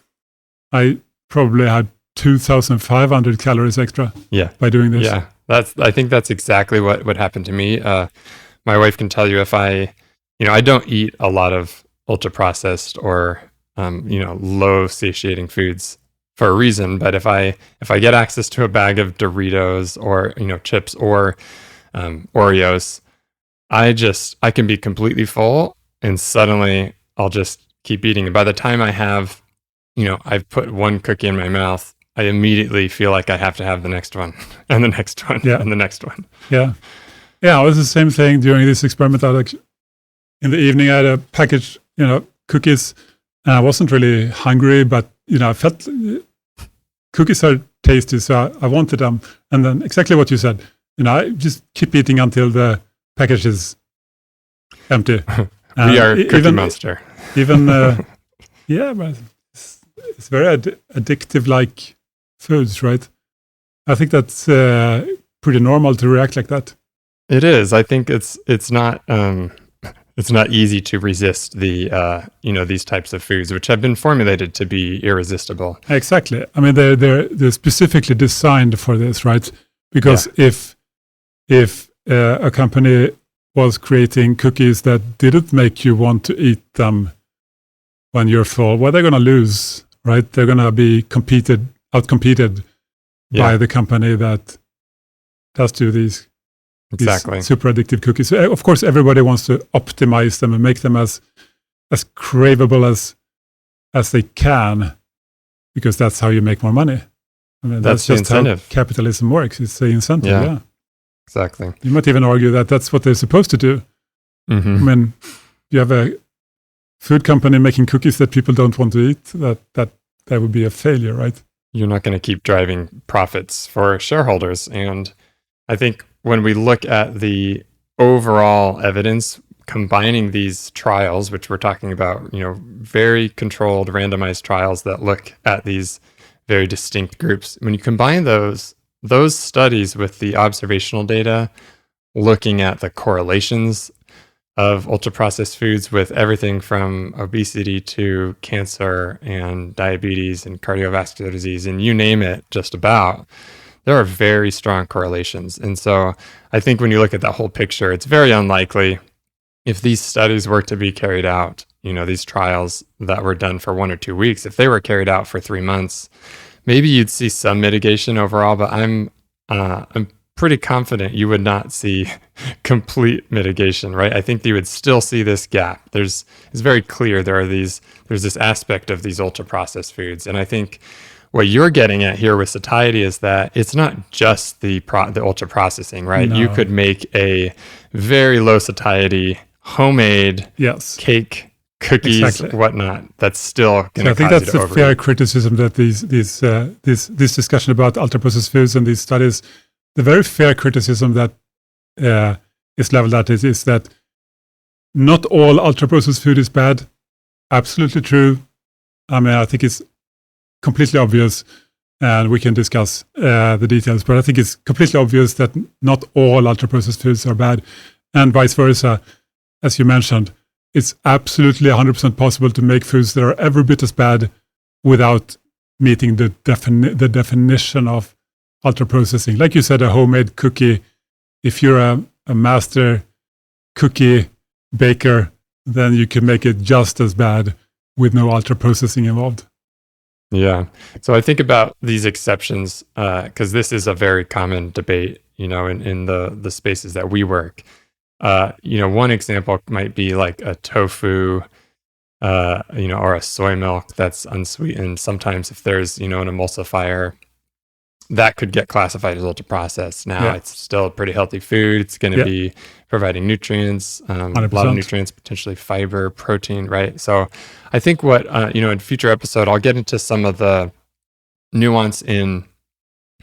I probably had 2,500 calories extra by doing this. Yeah, I think that's exactly what happened to me. My wife can tell you if I don't eat a lot of ultra processed or low satiating foods for a reason, but if I get access to a bag of Doritos or chips or Oreos, I can be completely full and suddenly I'll just keep eating. And by the time I have I've put one cookie in my mouth, I immediately feel like I have to have the next one and the next one and the next one. Yeah. Yeah, it was the same thing during this experiment. In the evening, I had a package, cookies, and I wasn't really hungry, but, I felt cookies are tasty, so I wanted them. And then exactly what you said, I just keep eating until the package is empty. We are Cookie Monster. Even, but it's very addictive like foods, right? I think that's pretty normal to react like that. It is. I think it's not easy to resist the these types of foods, which have been formulated to be irresistible. Exactly. I mean, they're specifically designed for this, right? Because if a company was creating cookies that didn't make you want to eat them when you're full, well, they're going to lose, right? They're going to be outcompeted by the company that does do these super addictive cookies. So, of course, everybody wants to optimize them and make them as craveable as they can, because that's how you make more money. I mean, that's just how capitalism works. It's the incentive. Yeah, exactly. You might even argue that that's what they're supposed to do. I mean, you have a food company making cookies that people don't want to eat, that would be a failure, right? You're not going to keep driving profits for shareholders. And I think when we look at the overall evidence combining these trials, which we're talking about, very controlled randomized trials that look at these very distinct groups, when you combine those studies with the observational data, looking at the correlations of ultra-processed foods with everything from obesity to cancer and diabetes and cardiovascular disease, and you name it, just about, there are very strong correlations. And so I think when you look at that whole picture, it's very unlikely, if these studies were to be carried out, these trials that were done for 1 or 2 weeks, if they were carried out for 3 months, maybe you'd see some mitigation overall, but I'm pretty confident you would not see complete mitigation, right? I think you would still see this gap. It's very clear there's this aspect of these ultra-processed foods. And I think what you're getting at here with satiety is that it's not just the ultra-processing, right? No. You could make a very low satiety homemade cake, cookies, whatnot. That's still going to cause you to overeat. I think that's a fair criticism that this discussion about ultra-processed foods and these studies, the very fair criticism that is leveled at it is that not all ultra-processed food is bad. Absolutely true. I mean, I think it's completely obvious, and we can discuss the details, but I think it's completely obvious that not all ultra-processed foods are bad, and vice versa. As you mentioned, it's absolutely 100% possible to make foods that are every bit as bad without meeting the definition of ultra-processing. Like you said, a homemade cookie, if you're a master cookie baker, then you can make it just as bad with no ultra-processing involved. Yeah. So I think about these exceptions because this is a very common debate, in the spaces that we work. One example might be like a tofu, or a soy milk that's unsweetened. Sometimes if there's, an emulsifier, that could get classified as ultra-processed. Now, it's still a pretty healthy food. It's going to be providing nutrients, a lot of nutrients, potentially fiber, protein, right? So I think what, in future episode, I'll get into some of the nuance in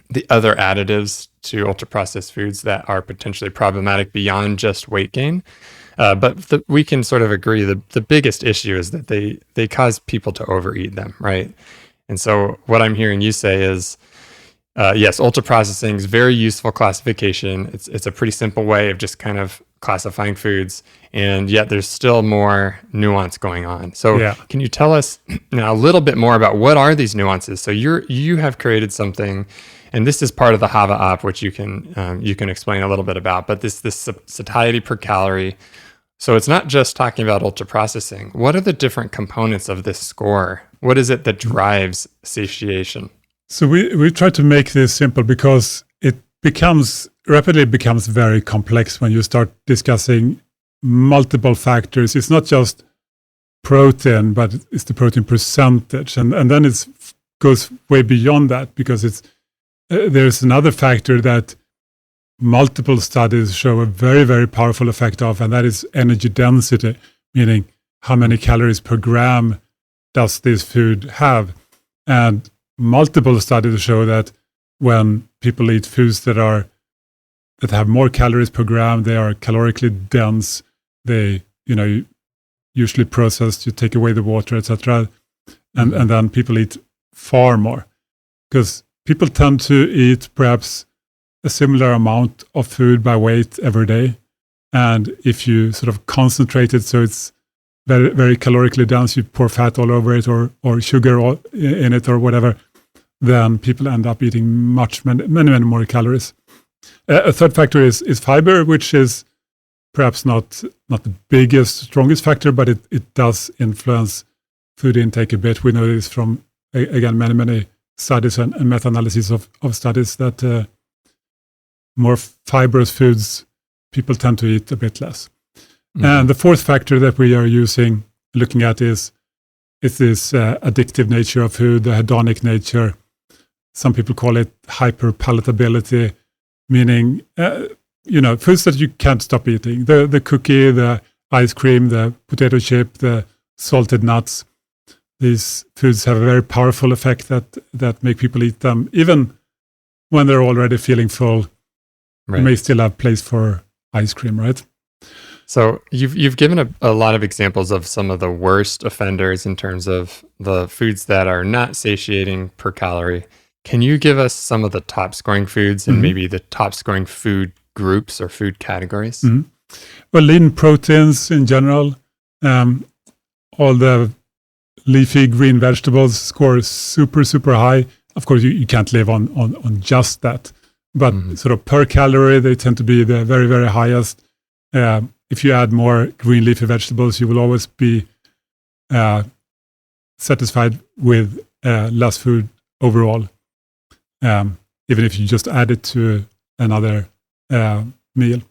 the other additives to ultra-processed foods that are potentially problematic beyond just weight gain. But we can sort of agree the biggest issue is that they cause people to overeat them, right? And so what I'm hearing you say is, yes, ultra-processing is very useful classification. It's a pretty simple way of just kind of classifying foods, and yet there's still more nuance going on. So can you tell us now a little bit more about what are these nuances? So you have created something, and this is part of the Hava app, which you can explain a little bit about, but this satiety per calorie. So it's not just talking about ultra-processing. What are the different components of this score? What is it that drives satiation? So we try to make this simple because it rapidly becomes very complex when you start discussing multiple factors. It's not just protein, but it's the protein percentage, and then it goes way beyond that because there's another factor that multiple studies show a very, very powerful effect of, and that is energy density, meaning how many calories per gram does this food have. And multiple studies show that when people eat foods that have more calories per gram, they are calorically dense. They, usually processed. You take away the water, etc., and then people eat far more because people tend to eat perhaps a similar amount of food by weight every day, and if you sort of concentrate it so it's very, very calorically dense, you pour fat all over it or sugar in it or whatever, then people end up eating many more calories. A third factor is fiber, which is perhaps not the biggest, strongest factor, but it does influence food intake a bit. We know this from, again, many studies and meta-analyses of studies that more fibrous foods people tend to eat a bit less. Mm-hmm. And the fourth factor that we are looking at is this addictive nature of food, the hedonic nature. Some people call it hyperpalatability, meaning foods that you can't stop eating. The cookie, the ice cream, the potato chip, the salted nuts. These foods have a very powerful effect that make people eat them, even when they're already feeling full. Right. You may still have place for ice cream, right? So you've given a lot of examples of some of the worst offenders in terms of the foods that are not satiating per calorie. Can you give us some of the top scoring foods and maybe the top scoring food groups or food categories? Mm-hmm. Well, lean proteins in general, all the leafy green vegetables score super, super high. Of course, you can't live on just that, but sort of per calorie, they tend to be the very, very highest. If you add more green leafy vegetables, you will always be satisfied with less food overall, even if you just add it to another meal.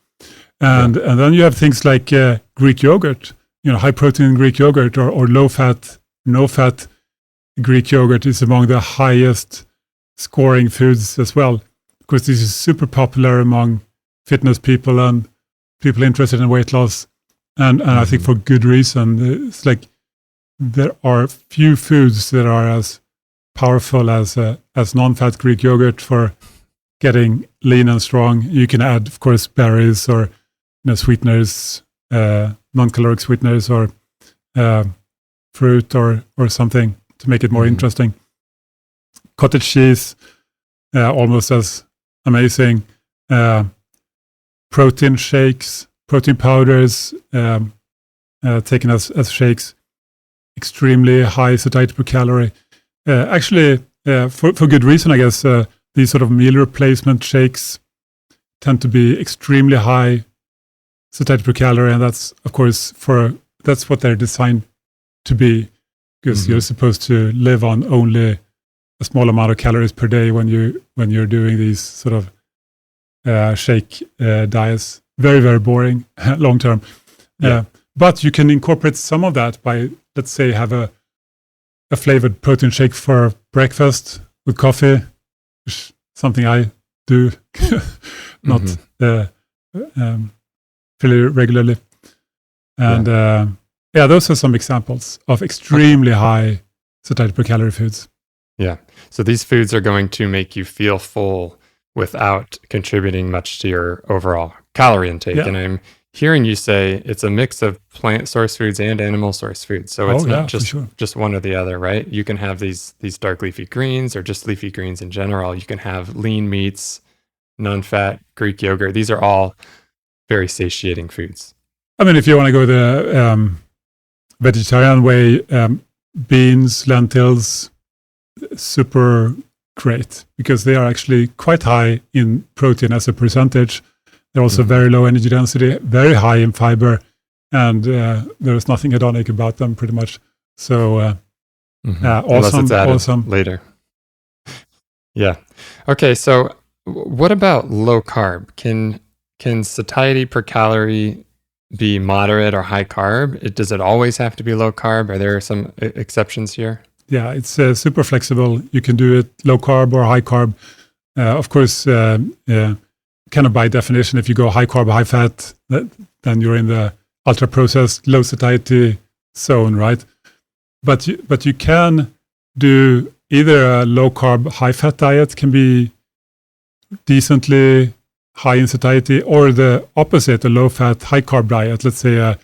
And then you have things like Greek yogurt, high protein Greek yogurt or low fat, no fat Greek yogurt is among the highest scoring foods as well. Of course, this is super popular among fitness people and people interested in weight loss. And I think for good reason. It's like there are few foods that are as powerful as non-fat Greek yogurt for getting lean and strong. You can add, of course, berries or sweeteners, non-caloric sweeteners, or fruit or something to make it more interesting. Cottage cheese, almost as amazing. Protein shakes, protein powders, taken as shakes, extremely high satiety per calorie. Actually, for good reason, I guess. These sort of meal replacement shakes tend to be extremely high satiety per calorie, and that's, of course, that's what they're designed to be, because you're supposed to live on only a small amount of calories per day when you're doing these sort of shake diets. Very, very boring long term. But you can incorporate some of that by, let's say, have a flavored protein shake for breakfast with coffee, which is something I do not fairly regularly. And those are some examples of extremely high satiety per calorie foods. Yeah. So these foods are going to make you feel full without contributing much to your overall calorie intake. And I'm hearing you say it's a mix of plant source foods and animal source foods. So it's not just one or the other, right? You can have these dark leafy greens or just leafy greens in general. You can have lean meats, non-fat Greek yogurt. These are all very satiating foods. I mean, if you want to go the vegetarian way, beans, lentils, super great, because they are actually quite high in protein as a percentage. They're also very low energy density, very high in fiber, and there's nothing hedonic about them, pretty much. So awesome later. Yeah. Okay. So what about low carb? Can satiety per calorie be moderate or high carb? Does it always have to be low carb? Are there some exceptions here? Yeah, it's super flexible. You can do it low carb or high carb. Of course, kind of by definition, if you go high carb, high fat, then you're in the ultra processed, low satiety zone, right? But you can do either a low carb, high fat diet can be decently high in satiety, or the opposite, a low fat, high carb diet. Let's say a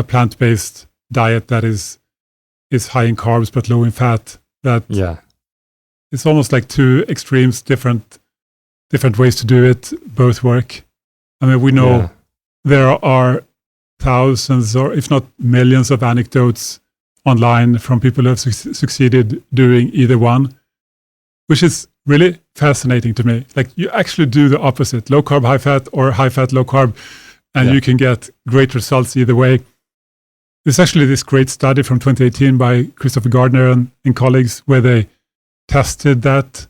plant based diet that is high in carbs but low in fat. It's almost like two extremes, different ways to do it. Both work. I mean, we know there are thousands, or if not millions, of anecdotes online from people who have succeeded doing either one, which is really fascinating to me. Like, you actually do the opposite, low carb, high fat, or high fat, low carb, and you can get great results either way. There's actually this great study from 2018 by Christopher Gardner and colleagues, where they tested that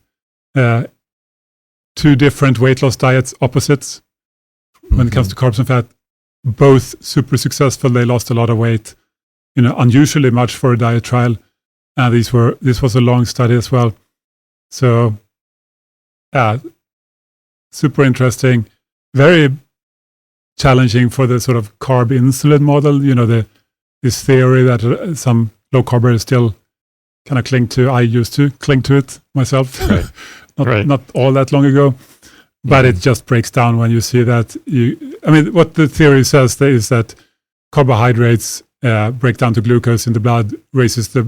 two different weight loss diets, opposites, when it comes to carbs and fat, both super successful. They lost a lot of weight, unusually much for a diet trial. And this was a long study as well. So, super interesting, very challenging for the sort of carb insulin model. This theory that some low carbers still kind of cling to. I used to cling to it myself, not all that long ago. But it just breaks down when you see that. What the theory says is that carbohydrates break down to glucose in the blood, raises the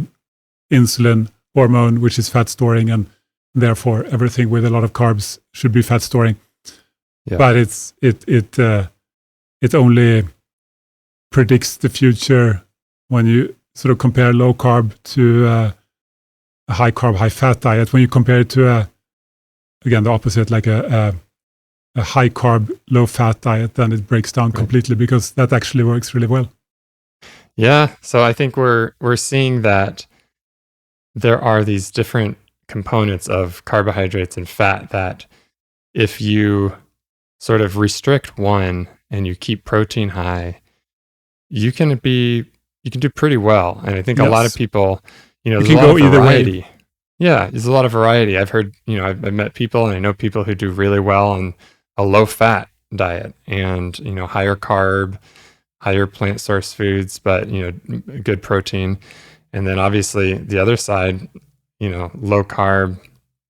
insulin hormone, which is fat storing, and therefore everything with a lot of carbs should be fat storing. But it it only predicts the future when you sort of compare low carb to a high carb, high fat diet. When you compare it to again, the opposite, like a high carb, low fat diet, then it breaks down completely because that actually works really well. Yeah. So I think we're seeing that there are these different components of carbohydrates and fat that if you sort of restrict one and you keep protein high, you can do pretty well. And I think a lot of people, there's a lot of variety. Yeah, there's a lot of variety. I've heard, I've met people and I know people who do really well on a low fat diet and, higher carb, higher plant source foods, but, good protein. And then obviously the other side, low carb,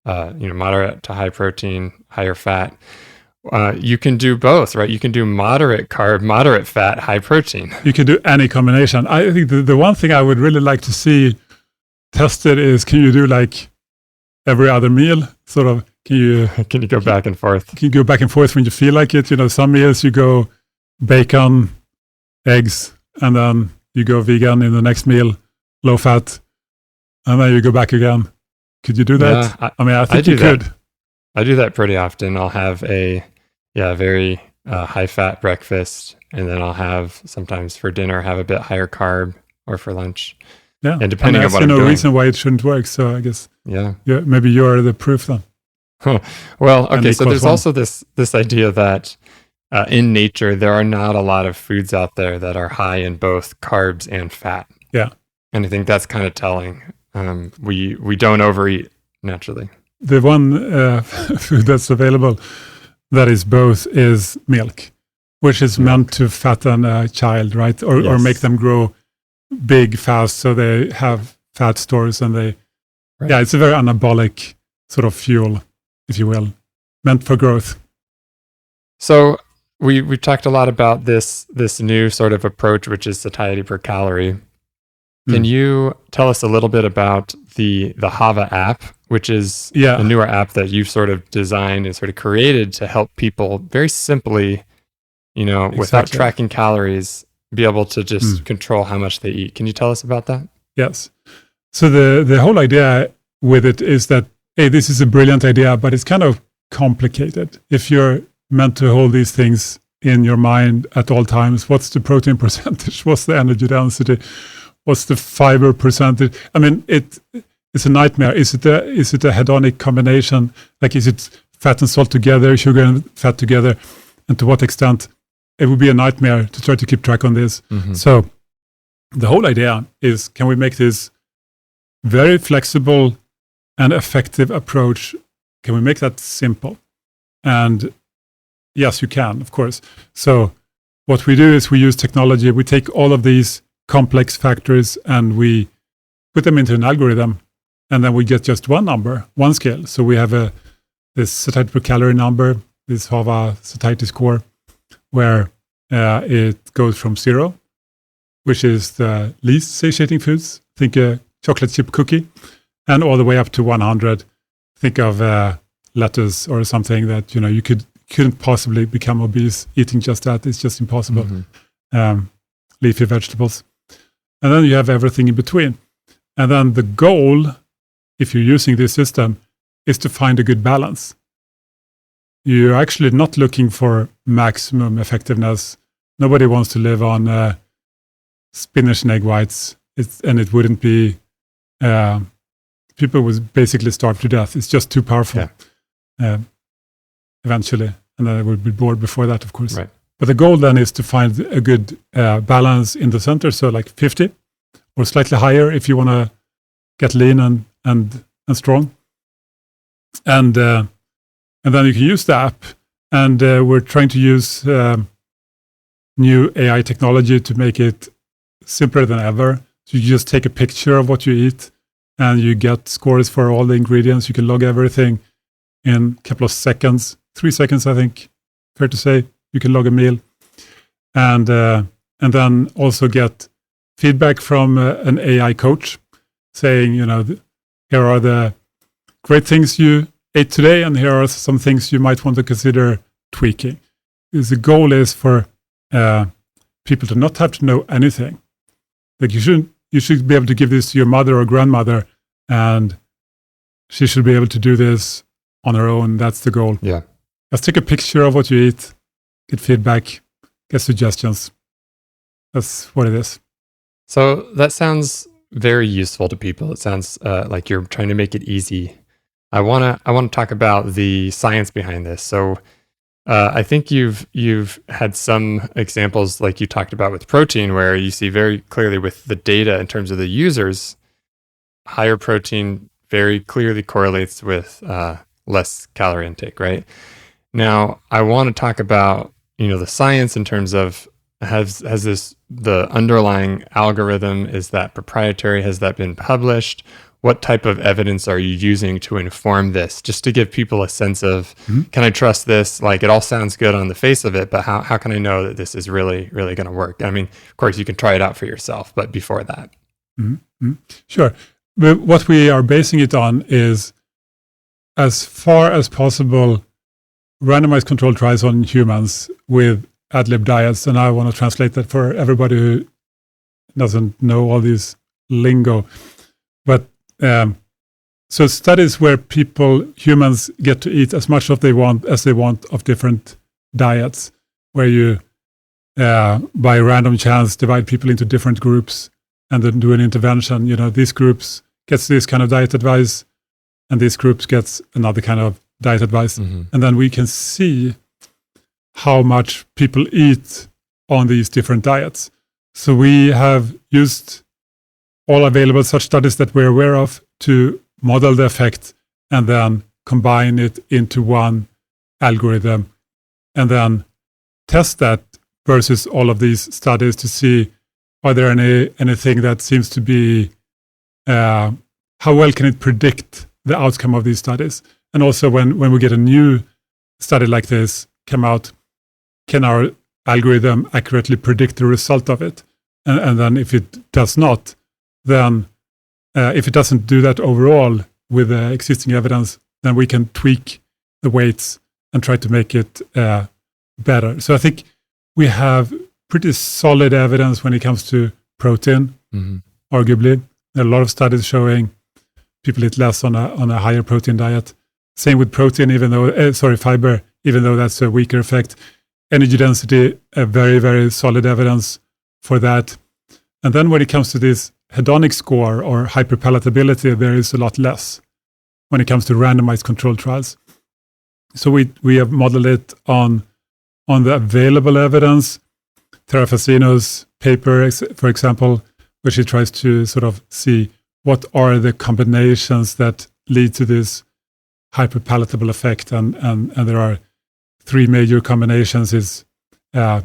moderate to high protein, higher fat. You can do both, right? You can do moderate carb, moderate fat, high protein. You can do any combination. I think the one thing I would really like to see tested is, can you do like every other meal? Sort of, can you go back and forth? Can you go back and forth when you feel like it? Some meals you go bacon, eggs, and then you go vegan in the next meal, low fat, and then you go back again. Could you do that? Yeah, I think you could. I do that pretty often. I'll have a very high fat breakfast, and then I'll have sometimes for dinner have a bit higher carb, or for lunch. Yeah, and depending on what I'm doing. No reason why it shouldn't work. So I guess maybe you're the proof then. Well, okay. So there's also this idea that in nature there are not a lot of foods out there that are high in both carbs and fat. Yeah, and I think that's kind of telling. We don't overeat naturally. The one food that's available that is both is milk, which is meant to fatten a child, right? Or make them grow big fast so they have fat stores and it's a very anabolic sort of fuel, if you will, meant for growth. So we talked a lot about this new sort of approach, which is satiety per calorie. Can you tell us a little bit about the Hava app, which is a newer app that you've sort of designed and sort of created to help people very simply, without tracking calories, be able to just control how much they eat. Can you tell us about that? Yes. So the whole idea with it is that, hey, this is a brilliant idea, but it's kind of complicated. If you're meant to hold these things in your mind at all times, what's the protein percentage? What's the energy density? What's the fiber percentage? I mean, it's a nightmare. Is it a hedonic combination? Like, is it fat and salt together, sugar and fat together? And to what extent? It would be a nightmare to try to keep track on this. Mm-hmm. So the whole idea is, can we make this very flexible and effective approach? Can we make that simple? And yes, you can, of course. So what we do is we use technology. We take all of these complex factors and we put them into an algorithm, and then we get just one number, one scale. So we have this satiety per calorie number, this Hava satiety score, where it goes from 0, which is the least satiating foods, think a chocolate chip cookie, and all the way up to 100. Think of lettuce or something that you couldn't possibly become obese eating just that. It's just impossible. Mm-hmm. Leafy vegetables. And then you have everything in between. And then the goal, if you're using this system, is to find a good balance. You're actually not looking for maximum effectiveness. Nobody wants to live on spinach and egg whites. It wouldn't be, people would basically starve to death. It's just too powerful eventually. And then I would be bored before that, of course. Right. But the goal then is to find a good balance in the center. So like 50 or slightly higher if you want to get lean and strong. And then you can use the app. And we're trying to use new AI technology to make it simpler than ever. So you just take a picture of what you eat and you get scores for all the ingredients. You can log everything in a couple of seconds, 3 seconds, I think, fair to say. You can log a meal, and then also get feedback from an AI coach saying, here are the great things you ate today, and here are some things you might want to consider tweaking. Because the goal is for people to not have to know anything. Like you should be able to give this to your mother or grandmother, and she should be able to do this on her own. That's the goal. Yeah. Just take a picture of what you eat, get feedback, get suggestions. That's what it is. So that sounds very useful to people. It sounds like you're trying to make it easy. I want to talk about the science behind this. So I think you've had some examples like you talked about with protein, where you see very clearly with the data in terms of the users, higher protein very clearly correlates with less calorie intake, right? Now, I want to talk about, the science in terms of has this, the underlying algorithm, is that proprietary? Has that been published? What type of evidence are you using to inform this? Just to give people a sense of, can I trust this? Like, it all sounds good on the face of it, but how can I know that this is really, really going to work? I mean, of course, you can try it out for yourself, but before that. Sure. But what we are basing it on is, as far as possible, randomized controlled trials on humans with ad lib diets. And I want to translate that for everybody who doesn't know all these lingo. But so studies where humans get to eat as much as they want of different diets, where you, by random chance, divide people into different groups and then do an intervention. These groups gets this kind of diet advice, and this group gets another kind of diet advice. And then we can see how much people eat on these different diets. So we have used all available such studies that we're aware of to model the effect and then combine it into one algorithm and then test that versus all of these studies to see, are there anything that seems to be, how well can it predict the outcome of these studies? And also when we get a new study like this come out, can our algorithm accurately predict the result of it? And then if it does not, then if it doesn't do that overall with the existing evidence, then we can tweak the weights and try to make it better. So I think we have pretty solid evidence when it comes to protein, arguably. There are a lot of studies showing people eat less on a higher protein diet. Same with protein, fiber, even though that's a weaker effect. Energy density, a very, very solid evidence for that. And then when it comes to this hedonic score or hyperpalatability, there is a lot less when it comes to randomized controlled trials. So we have modeled it on the available evidence. Terrafacino's paper, for example, where she tries to sort of see what are the combinations that lead to this hyperpalatable effect. And there are three major combinations: is fat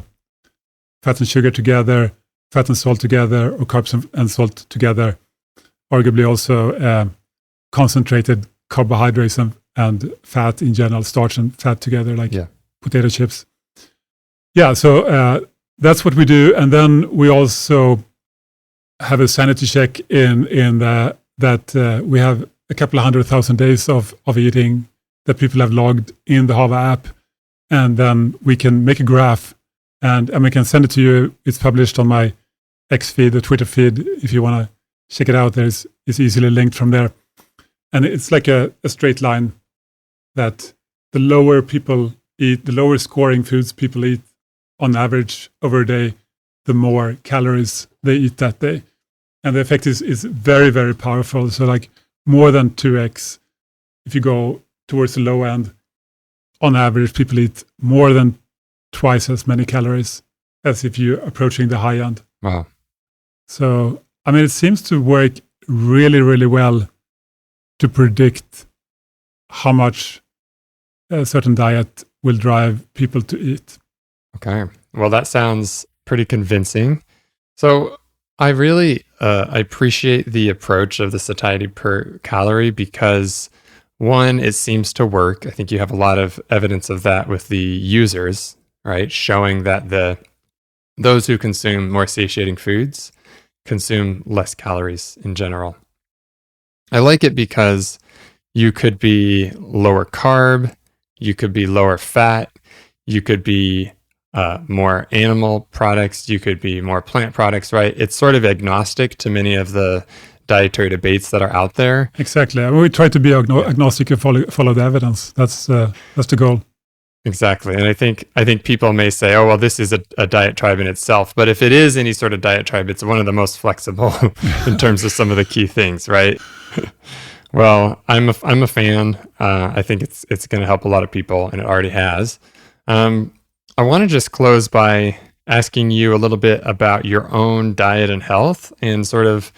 and sugar together, fat and salt together, or carbs and salt together. Arguably also concentrated carbohydrates and fat in general, starch and fat together, like potato chips. So that's what we do. And then we also have a sanity check in that we have a couple of 100,000 days of eating that people have logged in the Hava app. And then we can make a graph and we can send it to you. It's published on my X feed, the Twitter feed. If you want to check it out, it's easily linked from there. And it's like a straight line that the lower people eat, the lower scoring foods people eat on average over a day, the more calories they eat that day. And the effect is very, very powerful. So like more than 2x, if you go towards the low end, on average, people eat more than twice as many calories as if you're approaching the high end. Wow. So, I mean, it seems to work really, really well to predict how much a certain diet will drive people to eat. Okay. Well, that sounds pretty convincing. So I really I appreciate the approach of the satiety per calorie because, one, it seems to work. I think you have a lot of evidence of that with the users, right? Showing that those who consume more satiating foods consume less calories in general. I like it because you could be lower carb, you could be lower fat, you could be more animal products. You could be more plant products, right? It's sort of agnostic to many of the dietary debates that are out there. Exactly. I mean, we try to be agnostic and follow the evidence. That's the goal. Exactly. And I think people may say, oh, well, this is a diet tribe in itself. But if it is any sort of diet tribe, it's one of the most flexible in terms of some of the key things, right? Well, I'm a fan. I think it's going to help a lot of people, and it already has. I want to just close by asking you a little bit about your own diet and health, and sort of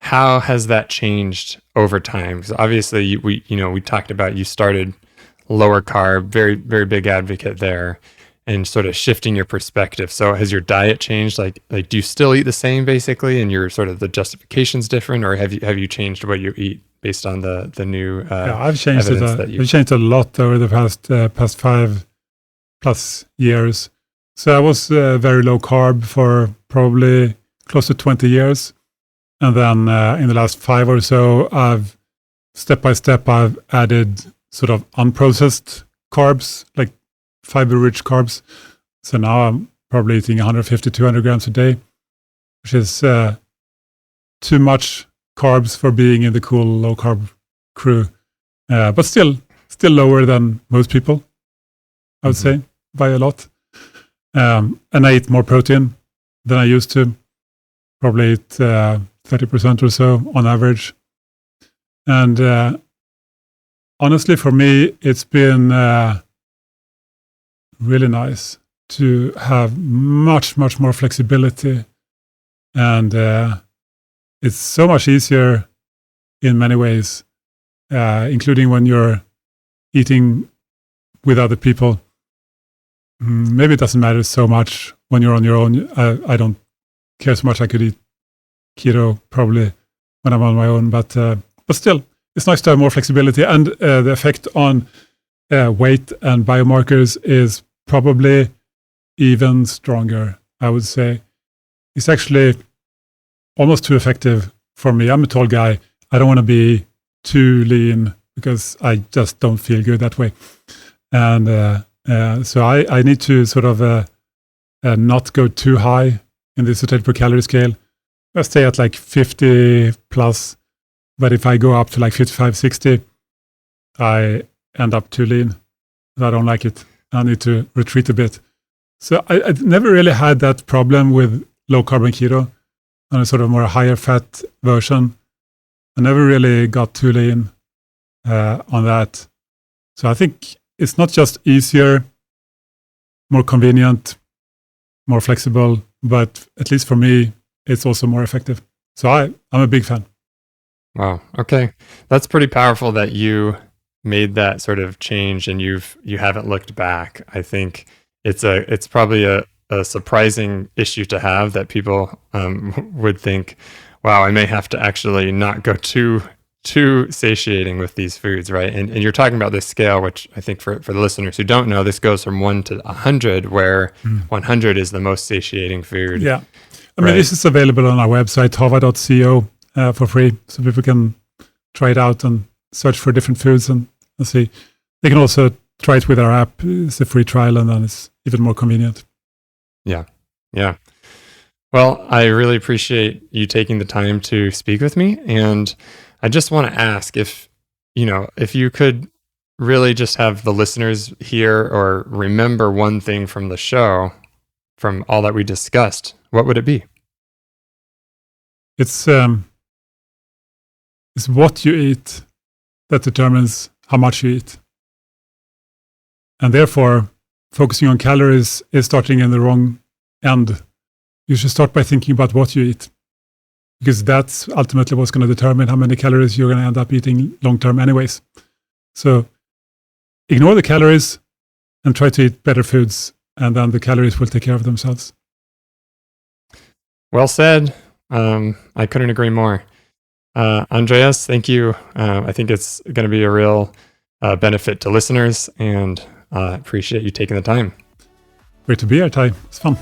how has that changed over time? Because obviously, we talked about you started lower carb, very, very big advocate there, and sort of shifting your perspective. So has your diet changed? Like do you still eat the same basically, and your sort of the justification's different, or have you changed what you eat based on the new I've changed it. I've changed a lot over the past 5+ years. So I was very low carb for probably close to 20 years, and then in the last 5 or so, I've step by step added sort of unprocessed carbs, like fiber-rich carbs. So now I'm probably eating 150, 200 grams a day, which is too much carbs for being in the cool low-carb crew, but still lower than most people, I would say, by a lot. And I eat more protein than I used to, probably eat 30% or so on average. And honestly, for me, it's been really nice to have much more flexibility. And it's so much easier in many ways, including when you're eating with other people. Maybe it doesn't matter so much when you're on your own. I don't care so much. I could eat keto probably when I'm on my own, but still, it's nice to have more flexibility. And the effect on weight and biomarkers is probably even stronger, I would say. It's actually almost too effective for me. I'm a tall guy. I don't want to be too lean because I just don't feel good that way. And so I need to sort of not go too high in the satiety per calorie scale. I stay at like 50 plus, but if I go up to like 55, 60, I end up too lean. I don't like it. I need to retreat a bit. So I never really had that problem with low carb and keto on a sort of more higher fat version. I never really got too lean on that. So I think it's not just easier, more convenient, more flexible, but at least for me, it's also more effective. So I'm a big fan. Wow. Okay. That's pretty powerful that you made that sort of change and you haven't looked back. I think it's probably a surprising issue to have, that people would think, wow, I may have to actually not go too satiating with these foods, right? And you're talking about this scale, which I think for the listeners who don't know, this goes from 1 to 100, where 100 is the most satiating food. Yeah. I mean, this is available on our website, hava.co, for free. So people can try it out and search for different foods and see. They can also try it with our app. It's a free trial, and then it's even more convenient. Yeah. Yeah. Well, I really appreciate you taking the time to speak with me. And I just want to ask if you could really just have the listeners hear or remember one thing from the show, from all that we discussed, what would it be? It's what you eat that determines how much you eat. And therefore, focusing on calories is starting in the wrong end. You should start by thinking about what you eat, because that's ultimately what's going to determine how many calories you're going to end up eating long-term anyways. So ignore the calories and try to eat better foods, and then the calories will take care of themselves. Well said. I couldn't agree more. Andreas, thank you. I think it's going to be a real benefit to listeners, and appreciate you taking the time. Great to be here, Ty. It's fun.